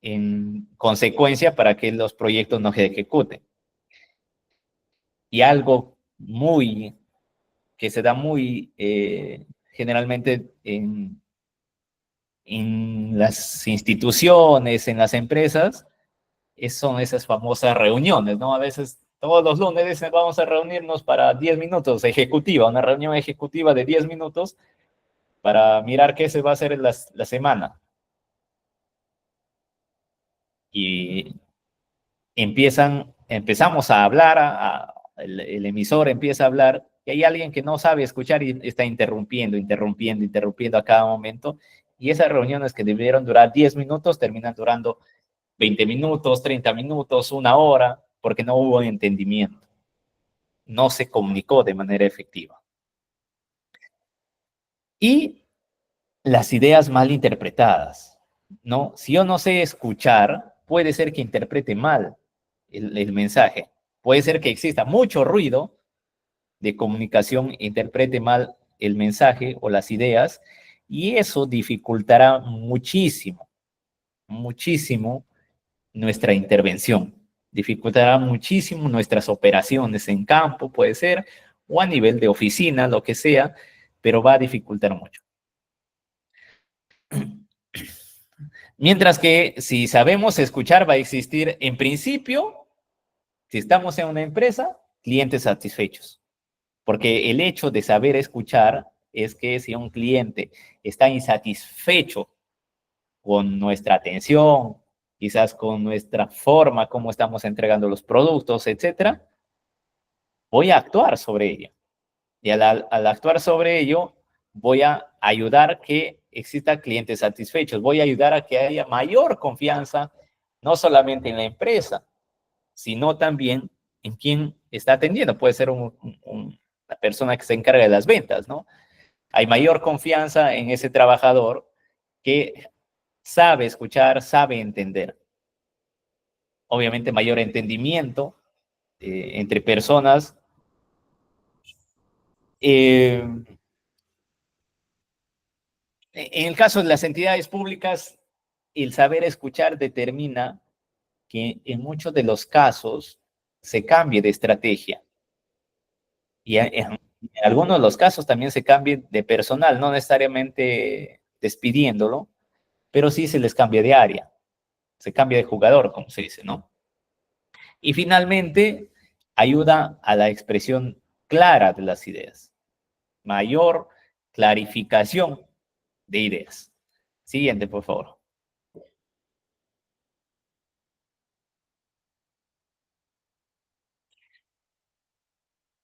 en consecuencia para que los proyectos no se ejecuten. Y algo que se da muy generalmente en las instituciones, en las empresas, son esas famosas reuniones, ¿no? A veces todos los lunes dicen vamos a reunirnos para 10 minutos, ejecutiva, una reunión ejecutiva de 10 minutos para mirar qué se va a hacer en la semana. Y empezamos a hablar, el emisor empieza a hablar, y hay alguien que no sabe escuchar y está interrumpiendo a cada momento, y esas reuniones que debieron durar 10 minutos terminan durando 20 minutos, 30 minutos, una hora, porque no hubo entendimiento, no se comunicó de manera efectiva. Y las ideas mal interpretadas, ¿no? Si yo no sé escuchar, puede ser que interprete mal el mensaje. Puede ser que exista mucho ruido de comunicación, interprete mal el mensaje o las ideas, y eso dificultará muchísimo, muchísimo nuestra intervención. Dificultará muchísimo nuestras operaciones en campo, puede ser, o a nivel de oficina, lo que sea, pero va a dificultar mucho. Mientras que si sabemos escuchar, va a existir, en principio, si estamos en una empresa, clientes satisfechos. Porque el hecho de saber escuchar es que si un cliente está insatisfecho con nuestra atención, quizás con nuestra forma, cómo estamos entregando los productos, etcétera, voy a actuar sobre ello. Y al actuar sobre ello, voy a ayudar que exista clientes satisfechos, voy a ayudar a que haya mayor confianza, no solamente en la empresa, sino también en quien está atendiendo. Puede ser una persona que se encarga de las ventas, ¿no? Hay mayor confianza en ese trabajador que sabe escuchar, sabe entender. Obviamente mayor entendimiento entre personas. En el caso de las entidades públicas, el saber escuchar determina que en muchos de los casos se cambie de estrategia. Y en algunos de los casos también se cambie de personal, no necesariamente despidiéndolo, pero sí se les cambia de área, se cambia de jugador, como se dice, ¿no? Y finalmente, ayuda a la expresión clara de las ideas, mayor clarificación de ideas. Siguiente, por favor.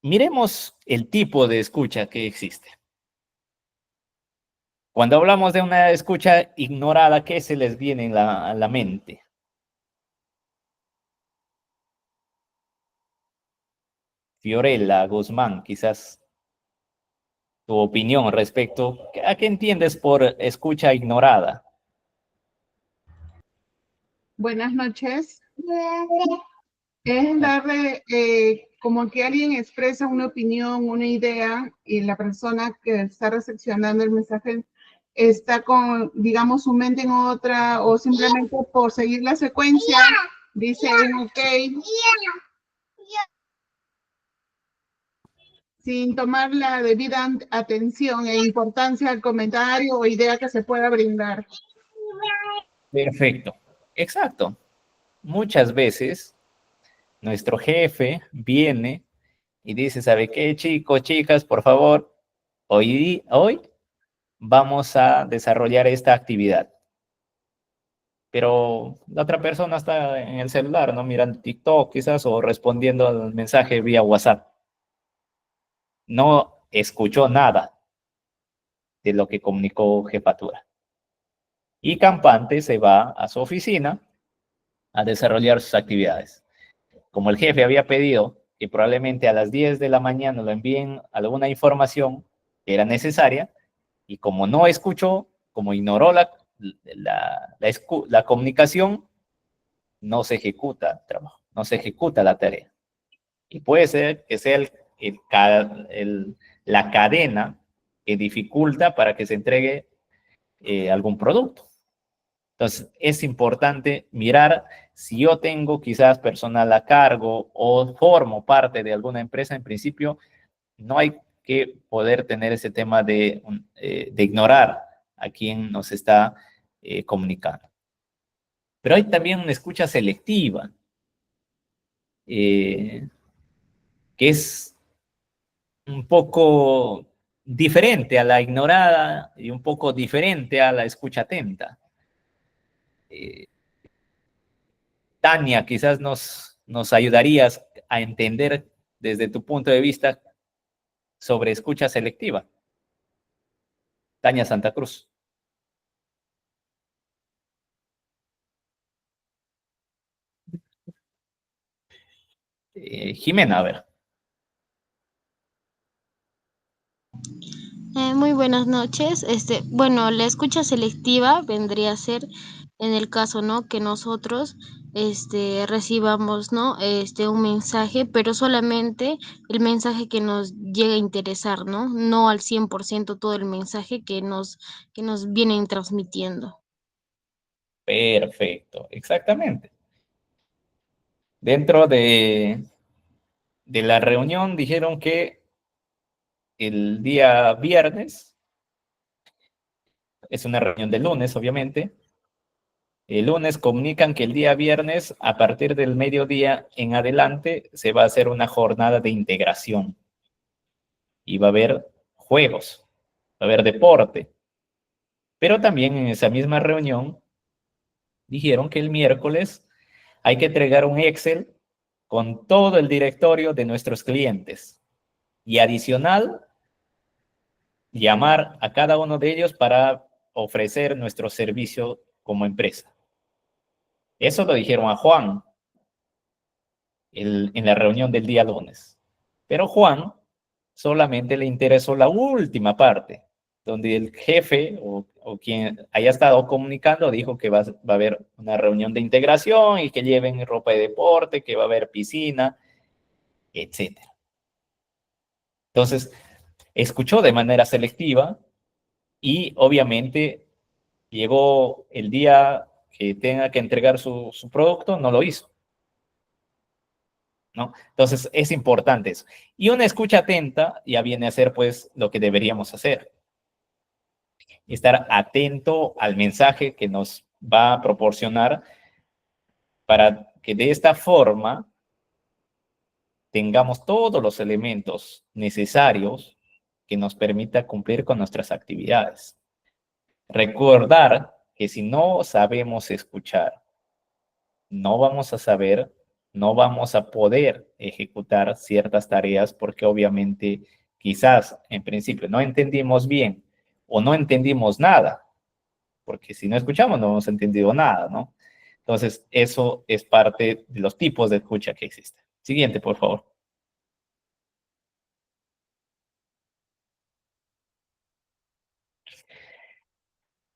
Miremos el tipo de escucha que existe. Cuando hablamos de una escucha ignorada, ¿qué se les viene a la mente? Fiorella, Guzmán, quizás tu opinión respecto a qué entiendes por escucha ignorada. Buenas noches. Es darle, como que alguien expresa una opinión, una idea, y la persona que está recepcionando el mensaje está con, digamos, su mente en otra, o simplemente por seguir la secuencia, dice un ok, sin tomar la debida atención e importancia al comentario o idea que se pueda brindar. Perfecto. Exacto. Muchas veces nuestro jefe viene y dice, ¿sabe qué, chicos, chicas? Por favor, hoy vamos a desarrollar esta actividad. Pero la otra persona está en el celular, ¿no? Mirando TikTok quizás o respondiendo al mensaje vía WhatsApp. No escuchó nada de lo que comunicó jefatura. Y campante se va a su oficina a desarrollar sus actividades. Como el jefe había pedido que probablemente a las 10 de la mañana lo envíen alguna información que era necesaria, y como no escuchó, como ignoró la comunicación, no se ejecuta el trabajo, no se ejecuta la tarea. Y puede ser que sea la cadena que dificulta para que se entregue algún producto. Entonces, es importante mirar si yo tengo quizás personal a cargo o formo parte de alguna empresa. En principio, no hay que poder tener ese tema de ignorar a quien nos está comunicando. Pero hay también una escucha selectiva, que es un poco diferente a la ignorada y un poco diferente a la escucha atenta. Tania, quizás nos ayudarías a entender desde tu punto de vista sobre escucha selectiva. Tania Santa Cruz. Jimena, a ver. Muy buenas noches. Bueno, la escucha selectiva vendría a ser en el caso, ¿no? Que nosotros, recibamos, ¿no? Un mensaje, pero solamente el mensaje que nos llega a interesar, ¿no? No al 100% todo el mensaje que nos vienen transmitiendo. Perfecto, exactamente. Dentro de la reunión dijeron que el día viernes, es una reunión de lunes, obviamente. El lunes comunican que el día viernes, a partir del mediodía en adelante, se va a hacer una jornada de integración. Y va a haber juegos, va a haber deporte. Pero también en esa misma reunión dijeron que el miércoles hay que entregar un Excel con todo el directorio de nuestros clientes. Y adicional, llamar a cada uno de ellos para ofrecer nuestro servicio como empresa. Eso lo dijeron a Juan en la reunión del día lunes. Pero Juan solamente le interesó la última parte, donde el jefe o quien haya estado comunicando dijo que va a haber una reunión de integración y que lleven ropa de deporte, que va a haber piscina, etc. Entonces, escuchó de manera selectiva y obviamente llegó el día que tenga que entregar su producto, no lo hizo, ¿no? Entonces, es importante eso. Y una escucha atenta ya viene a ser, pues, lo que deberíamos hacer. Estar atento al mensaje que nos va a proporcionar para que de esta forma tengamos todos los elementos necesarios que nos permita cumplir con nuestras actividades. Recordar que si no sabemos escuchar, no vamos a saber, no vamos a poder ejecutar ciertas tareas porque obviamente quizás en principio no entendimos bien o no entendimos nada, porque si no escuchamos no hemos entendido nada, ¿no? Entonces, eso es parte de los tipos de escucha que existen. Siguiente, por favor.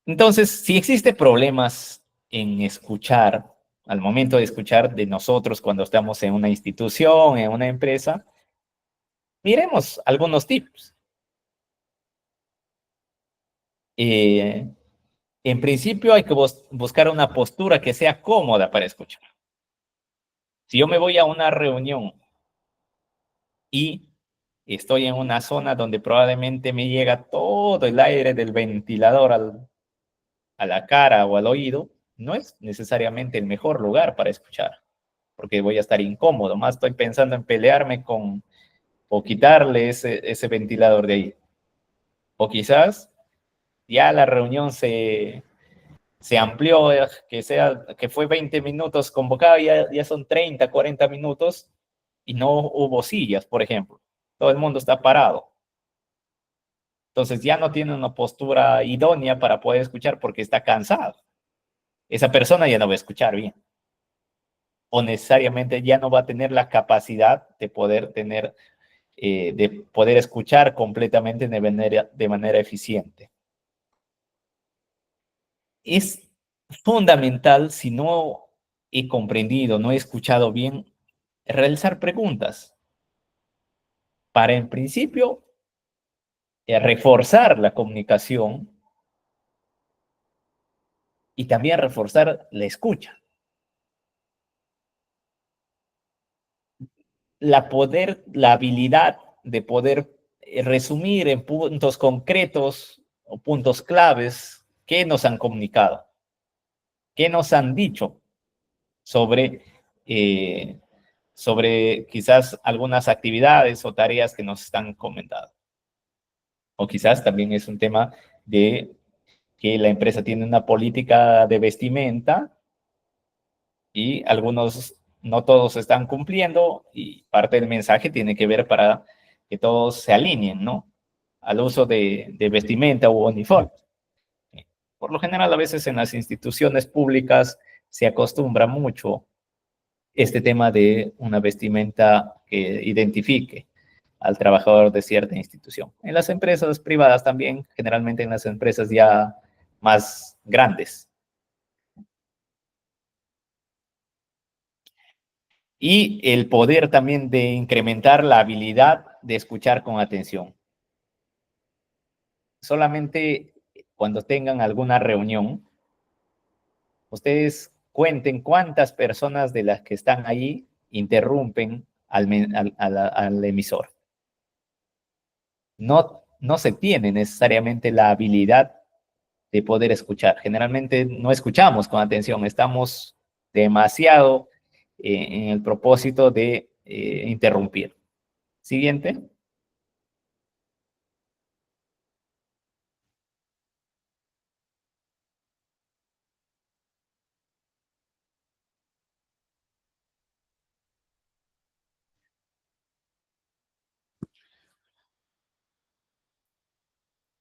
Entonces, si existen problemas en escuchar, al momento de escuchar de nosotros cuando estamos en una institución, en una empresa, miremos algunos tips. En principio hay que buscar una postura que sea cómoda para escuchar. Si yo me voy a una reunión y estoy en una zona donde probablemente me llega todo el aire del ventilador a la cara o al oído, no es necesariamente el mejor lugar para escuchar, porque voy a estar incómodo, más estoy pensando en pelearme o quitarle ese ventilador de ahí. O quizás ya la reunión se amplió, que fue 20 minutos convocado, ya son 30, 40 minutos y no hubo sillas, por ejemplo. Todo el mundo está parado. Entonces ya no tiene una postura idónea para poder escuchar porque está cansado. Esa persona ya no va a escuchar bien. O necesariamente ya no va a tener la capacidad de poder escuchar completamente de manera eficiente. Es fundamental, si no he comprendido, no he escuchado bien, realizar preguntas para, en principio, reforzar la comunicación y también reforzar la escucha. La habilidad de poder resumir en puntos concretos o puntos claves qué nos han comunicado, qué nos han dicho sobre quizás algunas actividades o tareas que nos están comentando. O quizás también es un tema de que la empresa tiene una política de vestimenta y no todos están cumpliendo y parte del mensaje tiene que ver para que todos se alineen, ¿no? Al uso de vestimenta u uniforme. Por lo general, a veces en las instituciones públicas se acostumbra mucho este tema de una vestimenta que identifique al trabajador de cierta institución. En las empresas privadas también, generalmente en las empresas ya más grandes. Y el poder también de incrementar la habilidad de escuchar con atención. Solamente cuando tengan alguna reunión, ustedes cuenten cuántas personas de las que están ahí interrumpen al emisor. No se tiene necesariamente la habilidad de poder escuchar. Generalmente no escuchamos con atención, estamos demasiado en el propósito de interrumpir. Siguiente.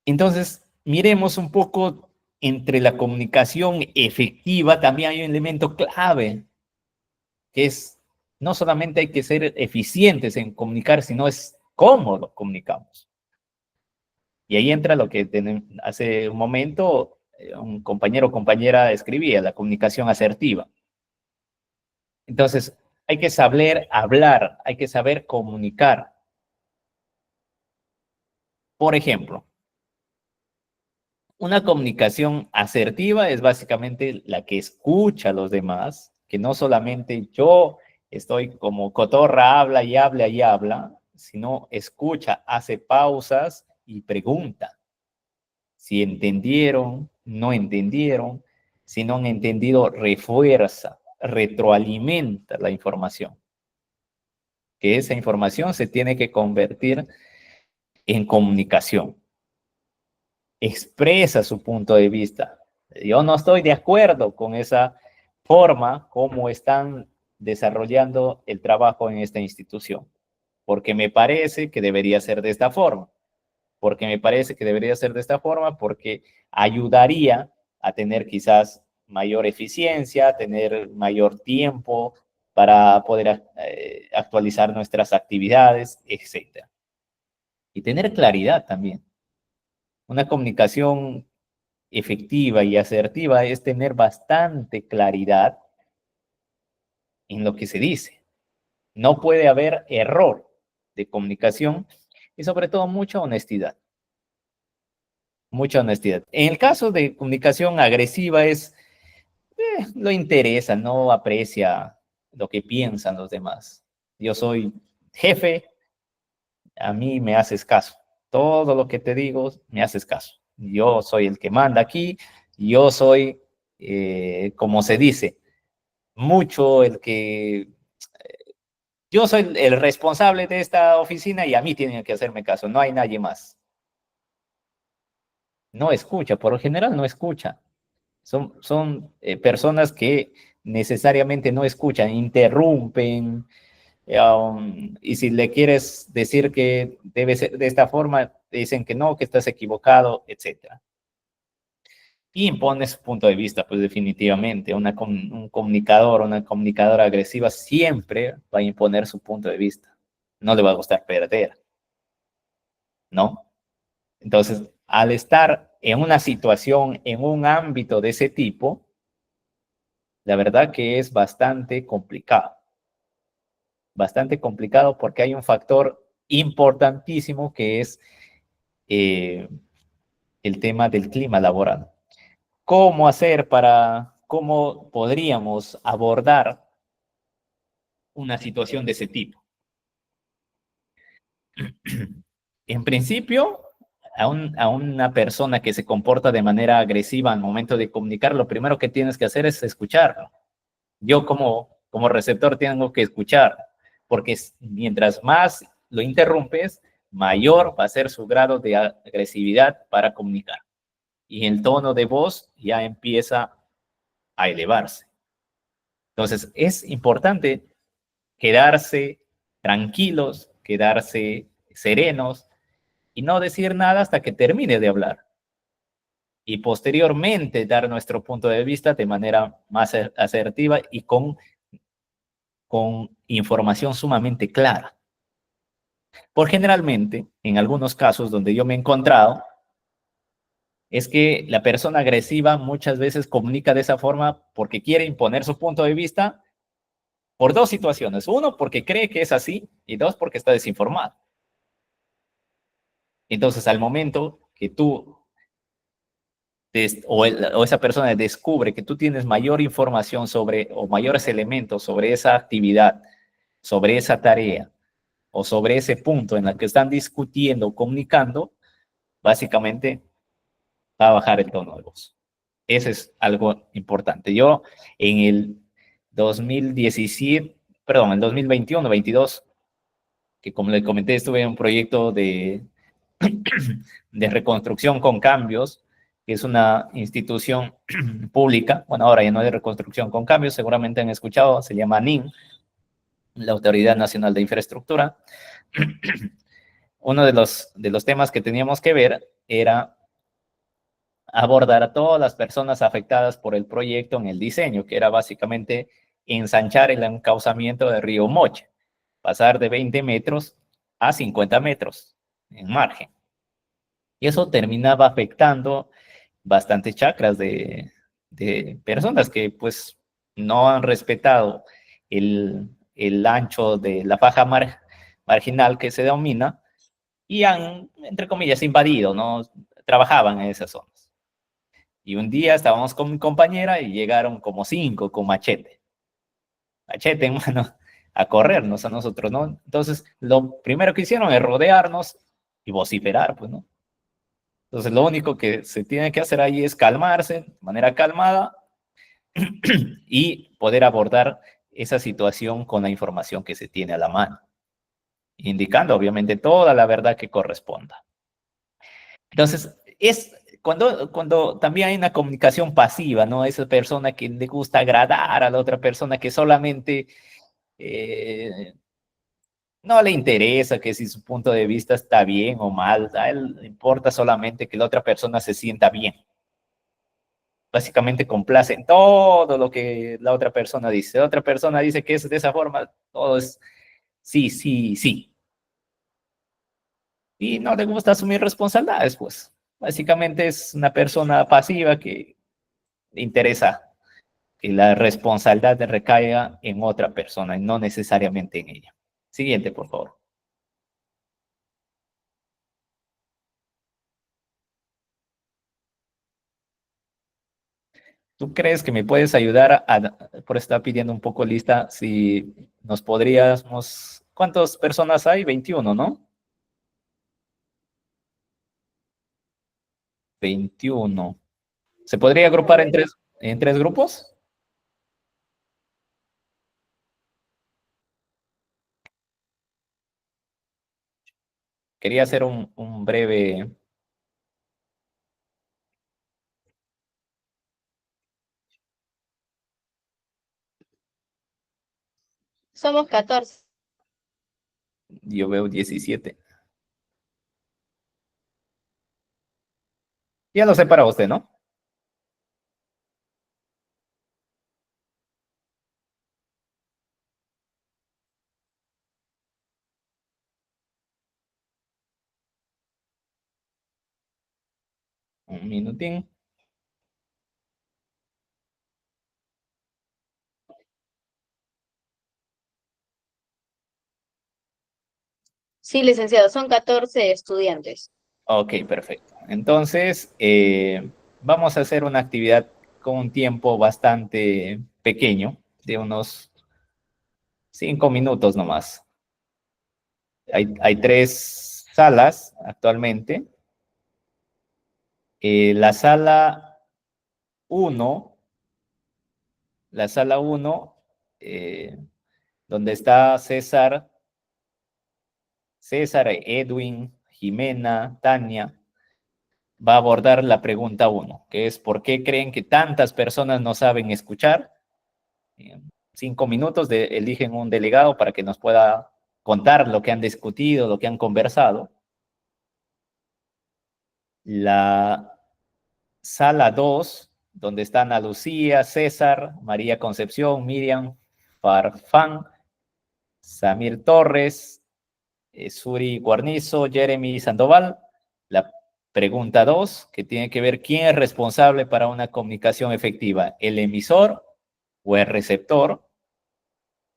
Entonces, miremos un poco entre la comunicación efectiva, también hay un elemento clave, que es no solamente hay que ser eficientes en comunicar, sino es cómo comunicamos. Y ahí entra lo que hace un momento un compañero o compañera escribía, la comunicación asertiva. Entonces, hay que saber hablar, hay que saber comunicar. Por ejemplo, una comunicación asertiva es básicamente la que escucha a los demás, que no solamente yo estoy como cotorra, habla y habla y habla, sino escucha, hace pausas y pregunta. Si entendieron, no entendieron, si no han entendido, refuerza, retroalimenta la información. Que esa información se tiene que convertir en comunicación. Expresa su punto de vista. Yo no estoy de acuerdo con esa forma como están desarrollando el trabajo en esta institución, porque me parece que debería ser de esta forma, porque ayudaría a tener quizás mayor eficiencia, a tener mayor tiempo para poder actualizar nuestras actividades, etc. Y tener claridad también. Una comunicación efectiva y asertiva es tener bastante claridad en lo que se dice. No puede haber error de comunicación y sobre todo mucha honestidad. Mucha honestidad. En el caso de comunicación agresiva no interesa, no aprecia lo que piensan los demás. Yo soy jefe, a mí me haces caso. Todo lo que te digo, me haces caso. Yo soy el que manda aquí, yo soy, como se dice, mucho el que... Yo soy el responsable de esta oficina y a mí tienen que hacerme caso, no hay nadie más. No escucha, por lo general no escucha. Son personas que necesariamente no escuchan, interrumpen, y si le quieres decir que debe ser de esta forma, te dicen que no, que estás equivocado, etc. Y impone su punto de vista, pues definitivamente. Un comunicador, una comunicadora agresiva siempre va a imponer su punto de vista. No le va a gustar perder, ¿no? Entonces, al estar en una situación, en un ámbito de ese tipo, la verdad que es bastante complicado. Bastante complicado porque hay un factor importantísimo que es el tema del clima laboral. ¿Cómo podríamos abordar una situación de ese tipo? En principio, a una persona que se comporta de manera agresiva al momento de comunicar, lo primero que tienes que hacer es escucharlo. Yo como receptor tengo que escuchar, porque mientras más lo interrumpes, mayor va a ser su grado de agresividad para comunicar. Y el tono de voz ya empieza a elevarse. Entonces, es importante quedarse tranquilos, quedarse serenos y no decir nada hasta que termine de hablar. Y posteriormente dar nuestro punto de vista de manera más asertiva y con información sumamente clara. Por generalmente, en algunos casos donde yo me he encontrado, es que la persona agresiva muchas veces comunica de esa forma porque quiere imponer su punto de vista por dos situaciones. Uno, porque cree que es así, y dos, porque está desinformado. Entonces, al momento que tú o esa persona descubre que tú tienes mayor información o mayores elementos sobre esa actividad, sobre esa tarea, o sobre ese punto en el que están discutiendo, comunicando, básicamente va a bajar el tono de voz. Eso es algo importante. Yo en el 2021-22, que como le comenté, estuve en un proyecto de reconstrucción con cambios, que es una institución pública. Bueno, ahora ya no hay reconstrucción con cambios, seguramente han escuchado, se llama NIN, la Autoridad Nacional de Infraestructura. Uno de los temas que teníamos que ver era abordar a todas las personas afectadas por el proyecto en el diseño, que era básicamente ensanchar el encauzamiento del río Moche, pasar de 20 metros a 50 metros en margen. Y eso terminaba afectando bastantes chakras de personas que pues no han respetado el ancho de la faja marginal que se domina y han, entre comillas, invadido, ¿no? Trabajaban en esas zonas. Y un día estábamos con mi compañera y llegaron como 5 con machete. Machete en mano a corrernos a nosotros, ¿no? Entonces, lo primero que hicieron es rodearnos y vociferar, pues, ¿no? Entonces, lo único que se tiene que hacer ahí es calmarse de manera calmada y poder abordar esa situación con la información que se tiene a la mano, indicando obviamente toda la verdad que corresponda. Entonces, es cuando también hay una comunicación pasiva, ¿no? Esa persona que le gusta agradar a la otra persona, que solamente no le interesa que si su punto de vista está bien o mal, a él le importa solamente que la otra persona se sienta bien. Básicamente complace en todo lo que la otra persona dice. La otra persona dice que es de esa forma, todo es sí, sí, sí. Y no le gusta asumir responsabilidades, pues. Básicamente es una persona pasiva que le interesa que la responsabilidad recaiga en otra persona y no necesariamente en ella. Siguiente, por favor. ¿Tú crees que me puedes ayudar por estar pidiendo un poco lista, si nos podríamos, ¿cuántas personas hay? 21, ¿no? 21. ¿Se podría agrupar en tres grupos? Quería hacer un breve... Somos 14. Yo veo 17. Ya lo sé para usted, ¿no? Un minutín. Sí, licenciado, son 14 estudiantes. Ok, perfecto. Entonces, vamos a hacer una actividad con un tiempo bastante pequeño, de unos 5 minutos nomás. Hay 3 salas actualmente. La sala 1, eh, donde está César, Edwin, Jimena, Tania, va a abordar la pregunta 1, que es ¿por qué creen que tantas personas no saben escuchar? 5 minutos, eligen un delegado para que nos pueda contar lo que han discutido, lo que han conversado. La sala 2, donde están Ana Lucía, César, María Concepción, Miriam, Farfán, Samir Torres, Suri Guarnizo, Jeremy Sandoval. La pregunta 2, que tiene que ver quién es responsable para una comunicación efectiva, el emisor o el receptor.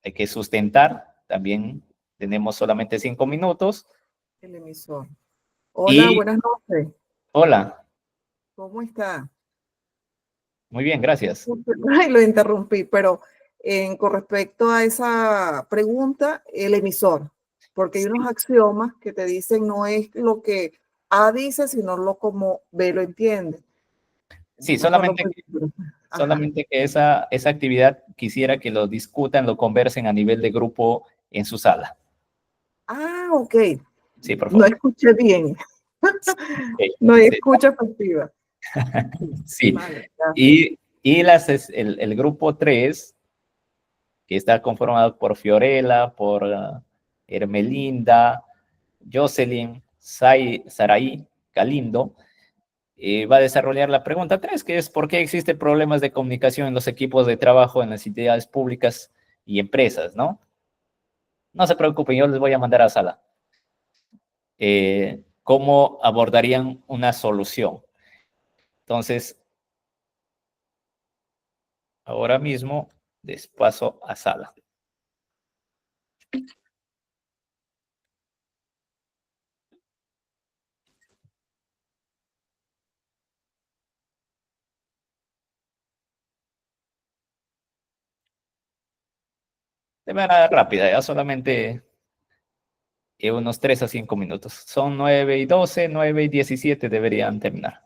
Hay que sustentar, también tenemos solamente 5 minutos. El emisor. Hola, buenas noches. Hola. ¿Cómo está? Muy bien, gracias. Ay, lo interrumpí, pero con respecto a esa pregunta, el emisor, porque hay unos axiomas que te dicen no es lo que A dice, sino lo como B lo entiende. Sí, solamente que esa actividad quisiera que lo discutan, lo conversen a nivel de grupo en su sala. Ah, ok. Sí, por favor. No escuché bien. Okay. No hay escucha efectiva. Sí. Vale, y el grupo 3, que está conformado por Fiorella, por Hermelinda, Jocelyn, Saraí, Galindo, va a desarrollar la pregunta 3, que es ¿por qué existen problemas de comunicación en los equipos de trabajo en las entidades públicas y empresas, ¿no? No se preocupen, yo les voy a mandar a sala. cómo abordarían una solución. Entonces, ahora mismo les paso a sala. De manera rápida, ya solamente unos 3 a 5 minutos. Son 9:12, 9:17 deberían terminar.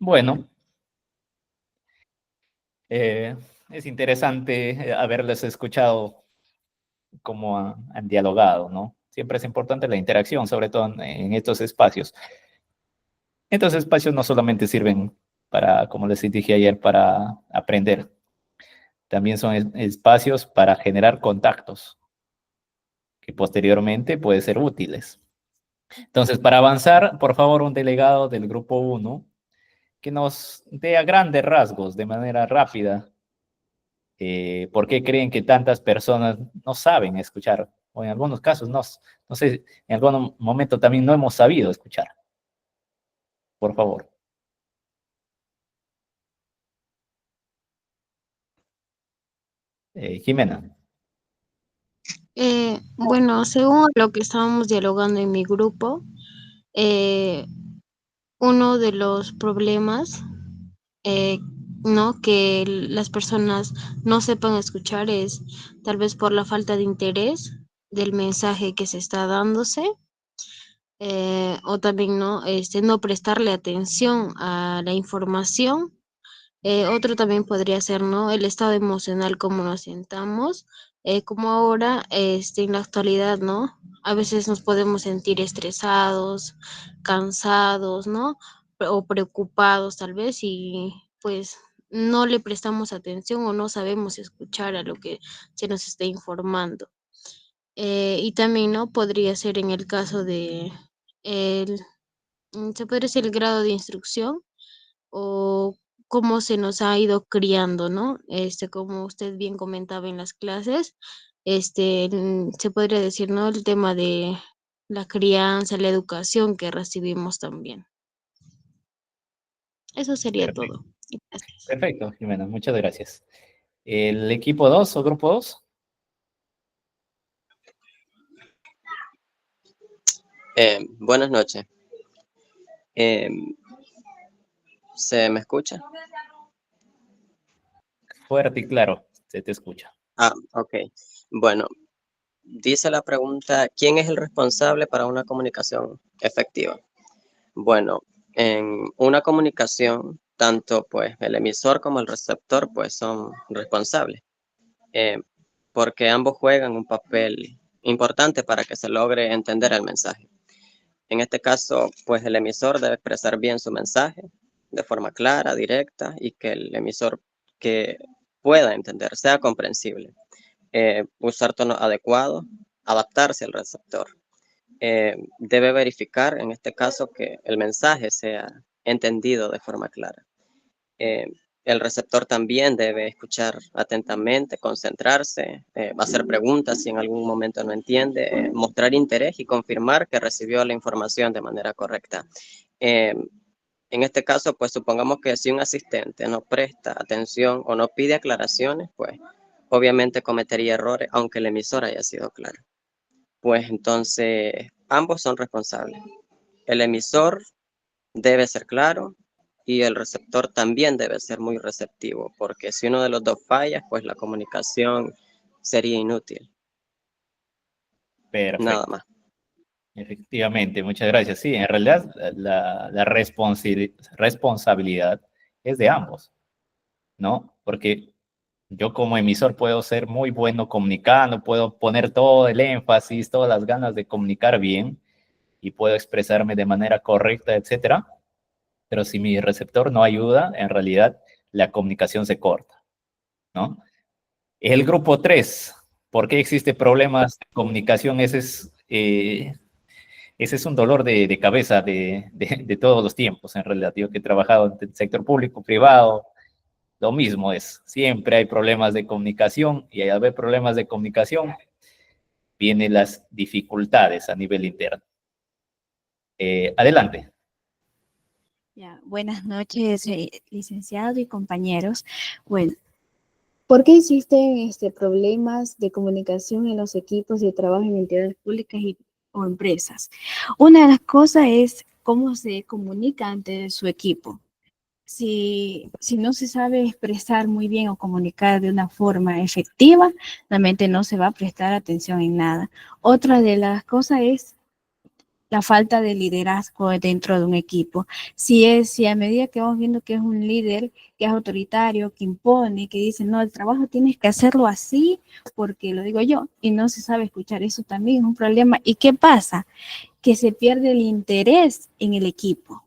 Bueno, es interesante haberles escuchado cómo han dialogado, ¿no? Siempre es importante la interacción, sobre todo en estos espacios. Estos espacios no solamente sirven para, como les dije ayer, para aprender, también son espacios para generar contactos que posteriormente pueden ser útiles. Entonces, para avanzar, por favor, un delegado del grupo 1 que nos dé a grandes rasgos, de manera rápida, por qué creen que tantas personas no saben escuchar, o en algunos casos no sé, en algún momento también no hemos sabido escuchar. Por favor. Jimena. Bueno, según lo que estábamos dialogando en mi grupo, uno de los problemas, ¿no? Que las personas no sepan escuchar es tal vez por la falta de interés del mensaje que se está dándose, o también no prestarle atención a la información. Otro también podría ser, ¿no? El estado emocional, cómo nos sentamos, como ahora, en la actualidad, ¿no? A veces nos podemos sentir estresados, cansados, ¿no? O preocupados tal vez y pues no le prestamos atención o no sabemos escuchar a lo que se nos está informando. Y también, ¿no? Podría ser en el caso de, el, se podría ser el grado de instrucción o cómo se nos ha ido criando, ¿no? Como usted bien comentaba en las clases, se podría decir, ¿no? El tema de la crianza, la educación que recibimos también. Eso sería Perfecto, todo. Gracias. perfecto, Jimena, muchas gracias. ¿El equipo 2 o grupo 2? Buenas noches. ¿Se me escucha? Fuerte y claro, se te escucha. Ok. Bueno, dice la pregunta, ¿quién es el responsable para una comunicación efectiva? Bueno, en una comunicación, tanto pues el emisor como el receptor pues son responsables, porque ambos juegan un papel importante para que se logre entender el mensaje. En este caso, pues el emisor debe expresar bien su mensaje de forma clara, directa y que el emisor que pueda entender sea comprensible. Usar tonos adecuados, adaptarse al receptor. Debe verificar, en este caso, que el mensaje sea entendido de forma clara. El receptor también debe escuchar atentamente, concentrarse, hacer preguntas si en algún momento no entiende, mostrar interés y confirmar que recibió la información de manera correcta. En este caso, pues supongamos que si un asistente no presta atención o no pide aclaraciones, pues obviamente cometería errores, aunque el emisor haya sido claro. Pues entonces ambos son responsables. El emisor debe ser claro y el receptor también debe ser muy receptivo, porque si uno de los dos falla, pues la comunicación sería inútil. Perfecto. Nada más. Efectivamente, muchas gracias. Sí, en realidad la responsabilidad es de ambos, ¿no? Porque yo como emisor puedo ser muy bueno comunicando, puedo poner todo el énfasis, todas las ganas de comunicar bien y puedo expresarme de manera correcta, etcétera. Pero si mi receptor no ayuda, en realidad la comunicación se corta, ¿no? El grupo 3, ¿por qué existe problemas de comunicación? Ese es un dolor de cabeza de todos los tiempos, en realidad. Yo que he trabajado en el sector público, privado, lo mismo es. Siempre hay problemas de comunicación y al haber problemas de comunicación, vienen las dificultades a nivel interno. Adelante. Ya, buenas noches, licenciado y compañeros. Bueno, ¿por qué existen problemas de comunicación en los equipos de trabajo en entidades públicas o empresas? Una de las cosas es cómo se comunica ante su equipo. Si no se sabe expresar muy bien o comunicar de una forma efectiva, realmente no se va a prestar atención en nada. Otra de las cosas es la falta de liderazgo dentro de un equipo. Si a medida que vamos viendo que es un líder que es autoritario, que impone, que dice, no, el trabajo tienes que hacerlo así porque lo digo yo, y no se sabe escuchar, eso también es un problema. ¿Y qué pasa? Que se pierde el interés en el equipo.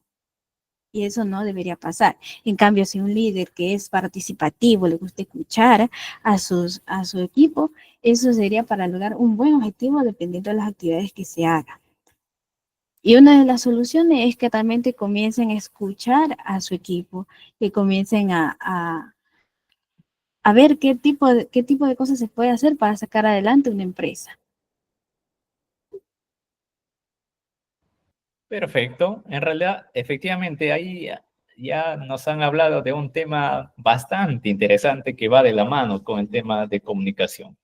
Y eso no debería pasar. En cambio, si un líder que es participativo, le gusta escuchar a su equipo, eso sería para lograr un buen objetivo dependiendo de las actividades que se hagan. Y una de las soluciones es que también comiencen a escuchar a su equipo, que comiencen a ver qué tipo de cosas se puede hacer para sacar adelante una empresa. Perfecto. En realidad, efectivamente, ahí ya nos han hablado de un tema bastante interesante que va de la mano con el tema de comunicación.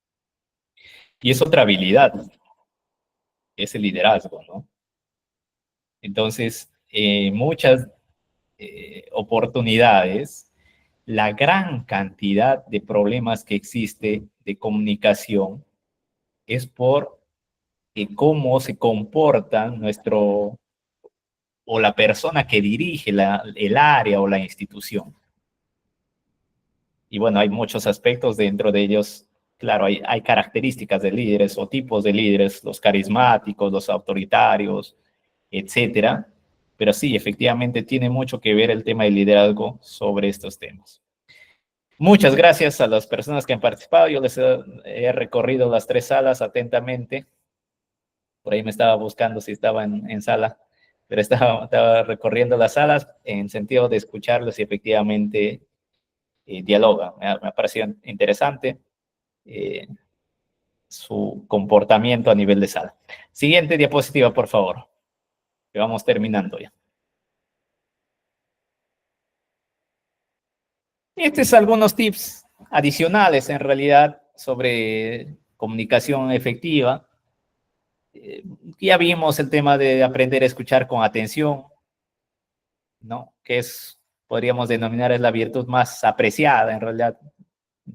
Y es otra habilidad, es el liderazgo, ¿no? Entonces, muchas oportunidades, la gran cantidad de problemas que existe de comunicación es por cómo se comporta nuestro o la persona que dirige el área o la institución. Y bueno, hay muchos aspectos dentro de ellos. Claro, hay características de líderes o tipos de líderes, los carismáticos, los autoritarios, etcétera. Pero sí, efectivamente tiene mucho que ver el tema del liderazgo sobre estos temas. Muchas gracias a las personas que han participado. Yo les he recorrido las 3 salas atentamente. Por ahí me estaba buscando si estaba en sala, pero estaba recorriendo las salas en sentido de escucharlos y efectivamente dialoga. Me ha parecido interesante su comportamiento a nivel de sala. Siguiente diapositiva, por favor. Que vamos terminando ya. Estos son algunos tips adicionales en realidad sobre comunicación efectiva. Ya vimos el tema de aprender a escuchar con atención, ¿no? Que es, podríamos denominar, es la virtud más apreciada en realidad.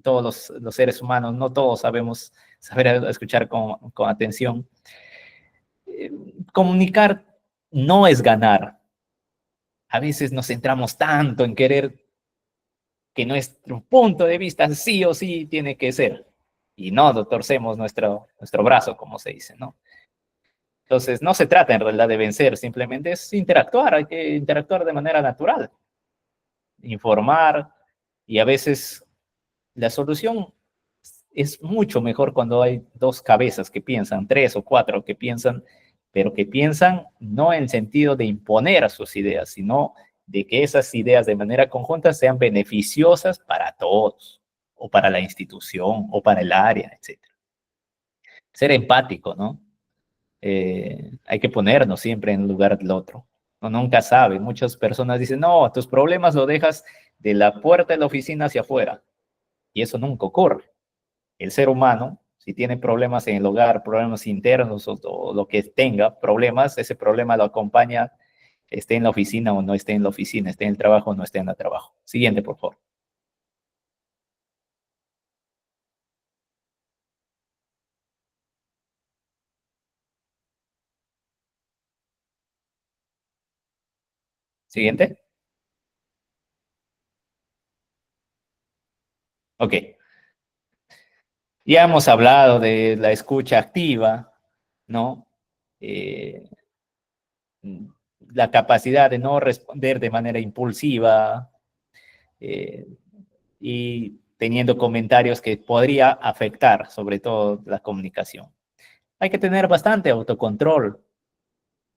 Todos los seres humanos, no todos sabemos saber escuchar con atención. Comunicar no es ganar. A veces nos centramos tanto en querer que nuestro punto de vista sí o sí tiene que ser. Y no torcemos nuestro brazo, como se dice, ¿no? Entonces, no se trata en realidad de vencer, simplemente es interactuar, hay que interactuar de manera natural, informar, y a veces la solución es mucho mejor cuando hay 2 cabezas que piensan, 3 o 4 que piensan, pero que piensan no en sentido de imponer sus ideas, sino de que esas ideas de manera conjunta sean beneficiosas para todos, o para la institución, o para el área, etc. Ser empático, ¿no? Hay que ponernos siempre en lugar del otro. No, nunca sabe. Muchas personas dicen, no, tus problemas lo dejas de la puerta de la oficina hacia afuera. Y eso nunca ocurre. El ser humano, si tiene problemas en el hogar, problemas internos o lo que tenga, problemas, ese problema lo acompaña, esté en la oficina o no esté en la oficina, esté en el trabajo o no esté en el trabajo. Siguiente, por favor. Siguiente. Ok. Ya hemos hablado de la escucha activa, ¿no? La capacidad de no responder de manera impulsiva eh, y teniendo comentarios que podría afectar sobre todo la comunicación. Hay que tener bastante autocontrol,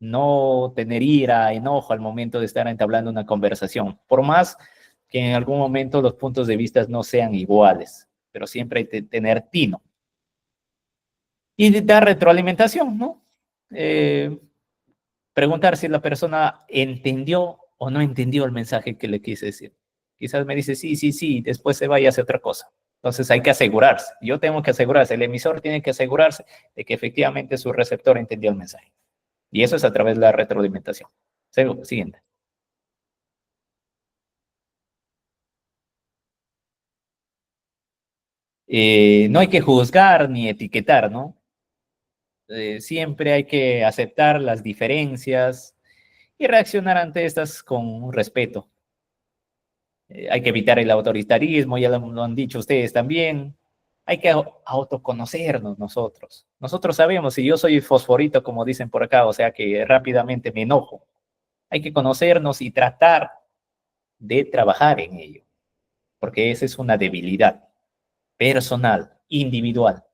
no tener ira, enojo al momento de estar entablando una conversación, por más que en algún momento los puntos de vista no sean iguales, pero siempre hay que tener tino. Y dar retroalimentación, ¿no? Preguntar si la persona entendió o no entendió el mensaje que le quise decir. Quizás me dice sí, sí, sí, después se vaya a hacer otra cosa. Entonces hay que asegurarse. Yo tengo que asegurarse, el emisor tiene que asegurarse de que efectivamente su receptor entendió el mensaje. Y eso es a través de la retroalimentación. Siguiente. No hay que juzgar ni etiquetar, ¿no? Siempre hay que aceptar las diferencias y reaccionar ante estas con respeto. Hay que evitar el autoritarismo, ya lo han dicho ustedes también. Hay que autoconocernos nosotros. Nosotros sabemos, si yo soy fosforito, como dicen por acá, o sea que rápidamente me enojo. Hay que conocernos y tratar de trabajar en ello, porque esa es una debilidad personal, individual,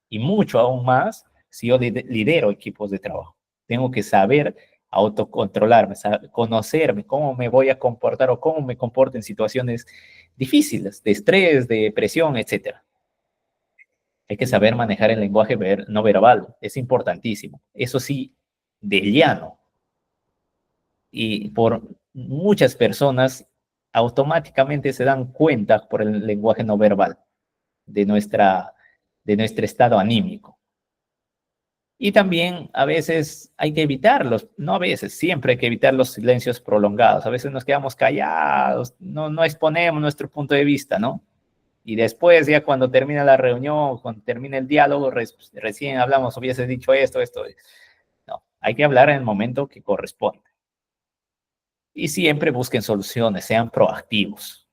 y mucho aún más si yo lidero equipos de trabajo. Tengo que saber autocontrolarme, conocerme, cómo me voy a comportar o cómo me comporto en situaciones difíciles, de estrés, de presión, etc. Hay que saber manejar el lenguaje no verbal, es importantísimo. Eso sí, de llano. Y por muchas personas automáticamente se dan cuenta por el lenguaje no verbal de nuestro estado anímico. Y también a veces hay que evitarlos, no a veces, siempre hay que evitar los silencios prolongados. A veces nos quedamos callados, no exponemos nuestro punto de vista, ¿no? Y después, ya cuando termina la reunión, cuando termina el diálogo, recién hablamos, hubiese dicho esto. No, hay que hablar en el momento que corresponde. Y siempre busquen soluciones, sean proactivos.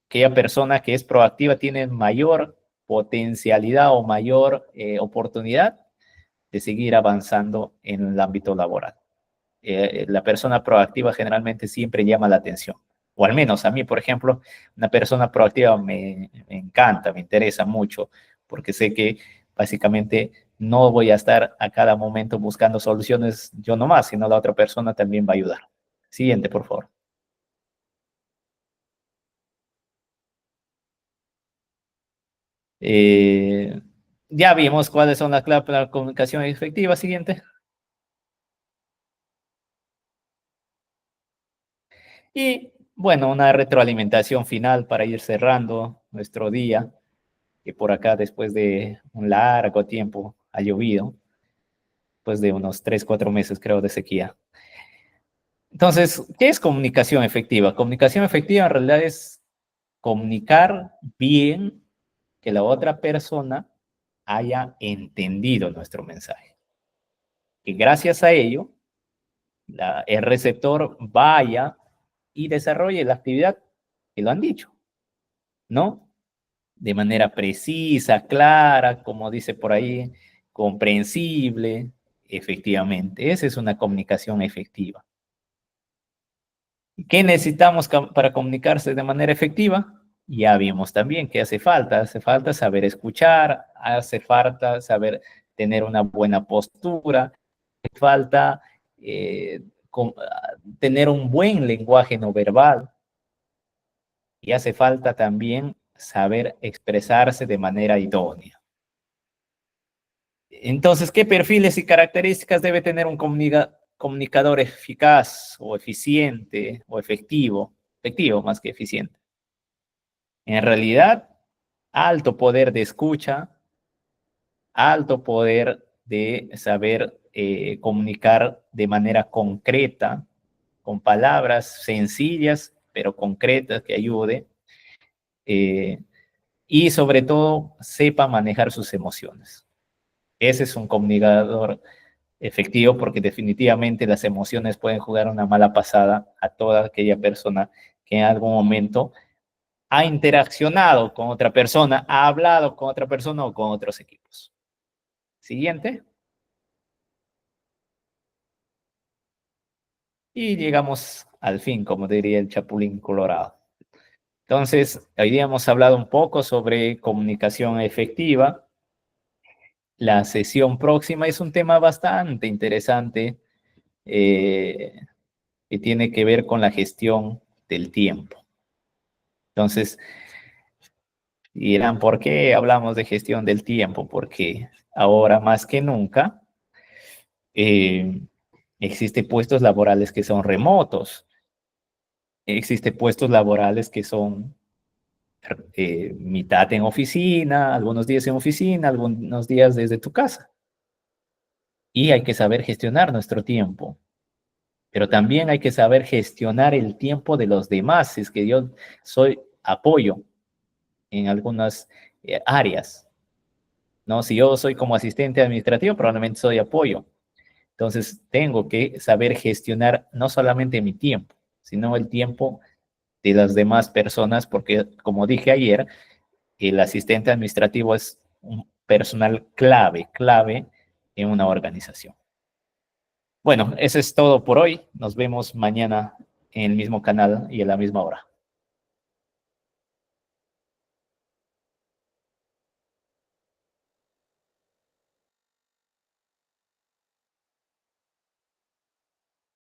Aquella persona que es proactiva tiene mayor potencialidad o mayor oportunidad de seguir avanzando en el ámbito laboral. La persona proactiva generalmente siempre llama la atención. O al menos a mí, por ejemplo, una persona proactiva me encanta, me interesa mucho, porque sé que básicamente no voy a estar a cada momento buscando soluciones yo nomás, sino la otra persona también va a ayudar. Siguiente, por favor. Ya vimos cuáles son las claves para la comunicación efectiva. Siguiente. Y bueno, una retroalimentación final para ir cerrando nuestro día, que por acá después de un largo tiempo ha llovido, pues de unos 3, 4 meses creo de sequía. Entonces, ¿qué es comunicación efectiva? Comunicación efectiva en realidad es comunicar bien, que la otra persona haya entendido nuestro mensaje. Que gracias a ello, el receptor vaya y desarrolle la actividad que lo han dicho, ¿no? De manera precisa, clara, como dice por ahí, comprensible, efectivamente. Esa es una comunicación efectiva. ¿Qué necesitamos para comunicarse de manera efectiva? Ya vimos también que hace falta saber escuchar, hace falta saber tener una buena postura, hace falta tener un buen lenguaje no verbal y hace falta también saber expresarse de manera idónea. Entonces, ¿qué perfiles y características debe tener un comunicador eficaz o eficiente o efectivo más que eficiente? En realidad, alto poder de escucha, alto poder de saber comunicar de manera concreta, con palabras sencillas, pero concretas que ayude, y sobre todo sepa manejar sus emociones. Ese es un comunicador efectivo porque definitivamente las emociones pueden jugar una mala pasada a toda aquella persona que en algún momento ha interaccionado con otra persona, ha hablado con otra persona o con otros equipos. Siguiente. Y llegamos al fin, como diría el Chapulín Colorado. Entonces, hoy día hemos hablado un poco sobre comunicación efectiva. La sesión próxima es un tema bastante interesante que tiene que ver con la gestión del tiempo. Entonces, dirán, ¿por qué hablamos de gestión del tiempo? Porque ahora más que nunca existen puestos laborales que son remotos. Existen puestos laborales que son mitad en oficina, algunos días en oficina, algunos días desde tu casa. Y hay que saber gestionar nuestro tiempo. Pero también hay que saber gestionar el tiempo de los demás. Es que yo soy apoyo en algunas áreas, ¿no? Si yo soy como asistente administrativo, probablemente soy apoyo. Entonces, tengo que saber gestionar no solamente mi tiempo, sino el tiempo de las demás personas, porque, como dije ayer, el asistente administrativo es un personal clave en una organización. Bueno, eso es todo por hoy. Nos vemos mañana en el mismo canal y a la misma hora.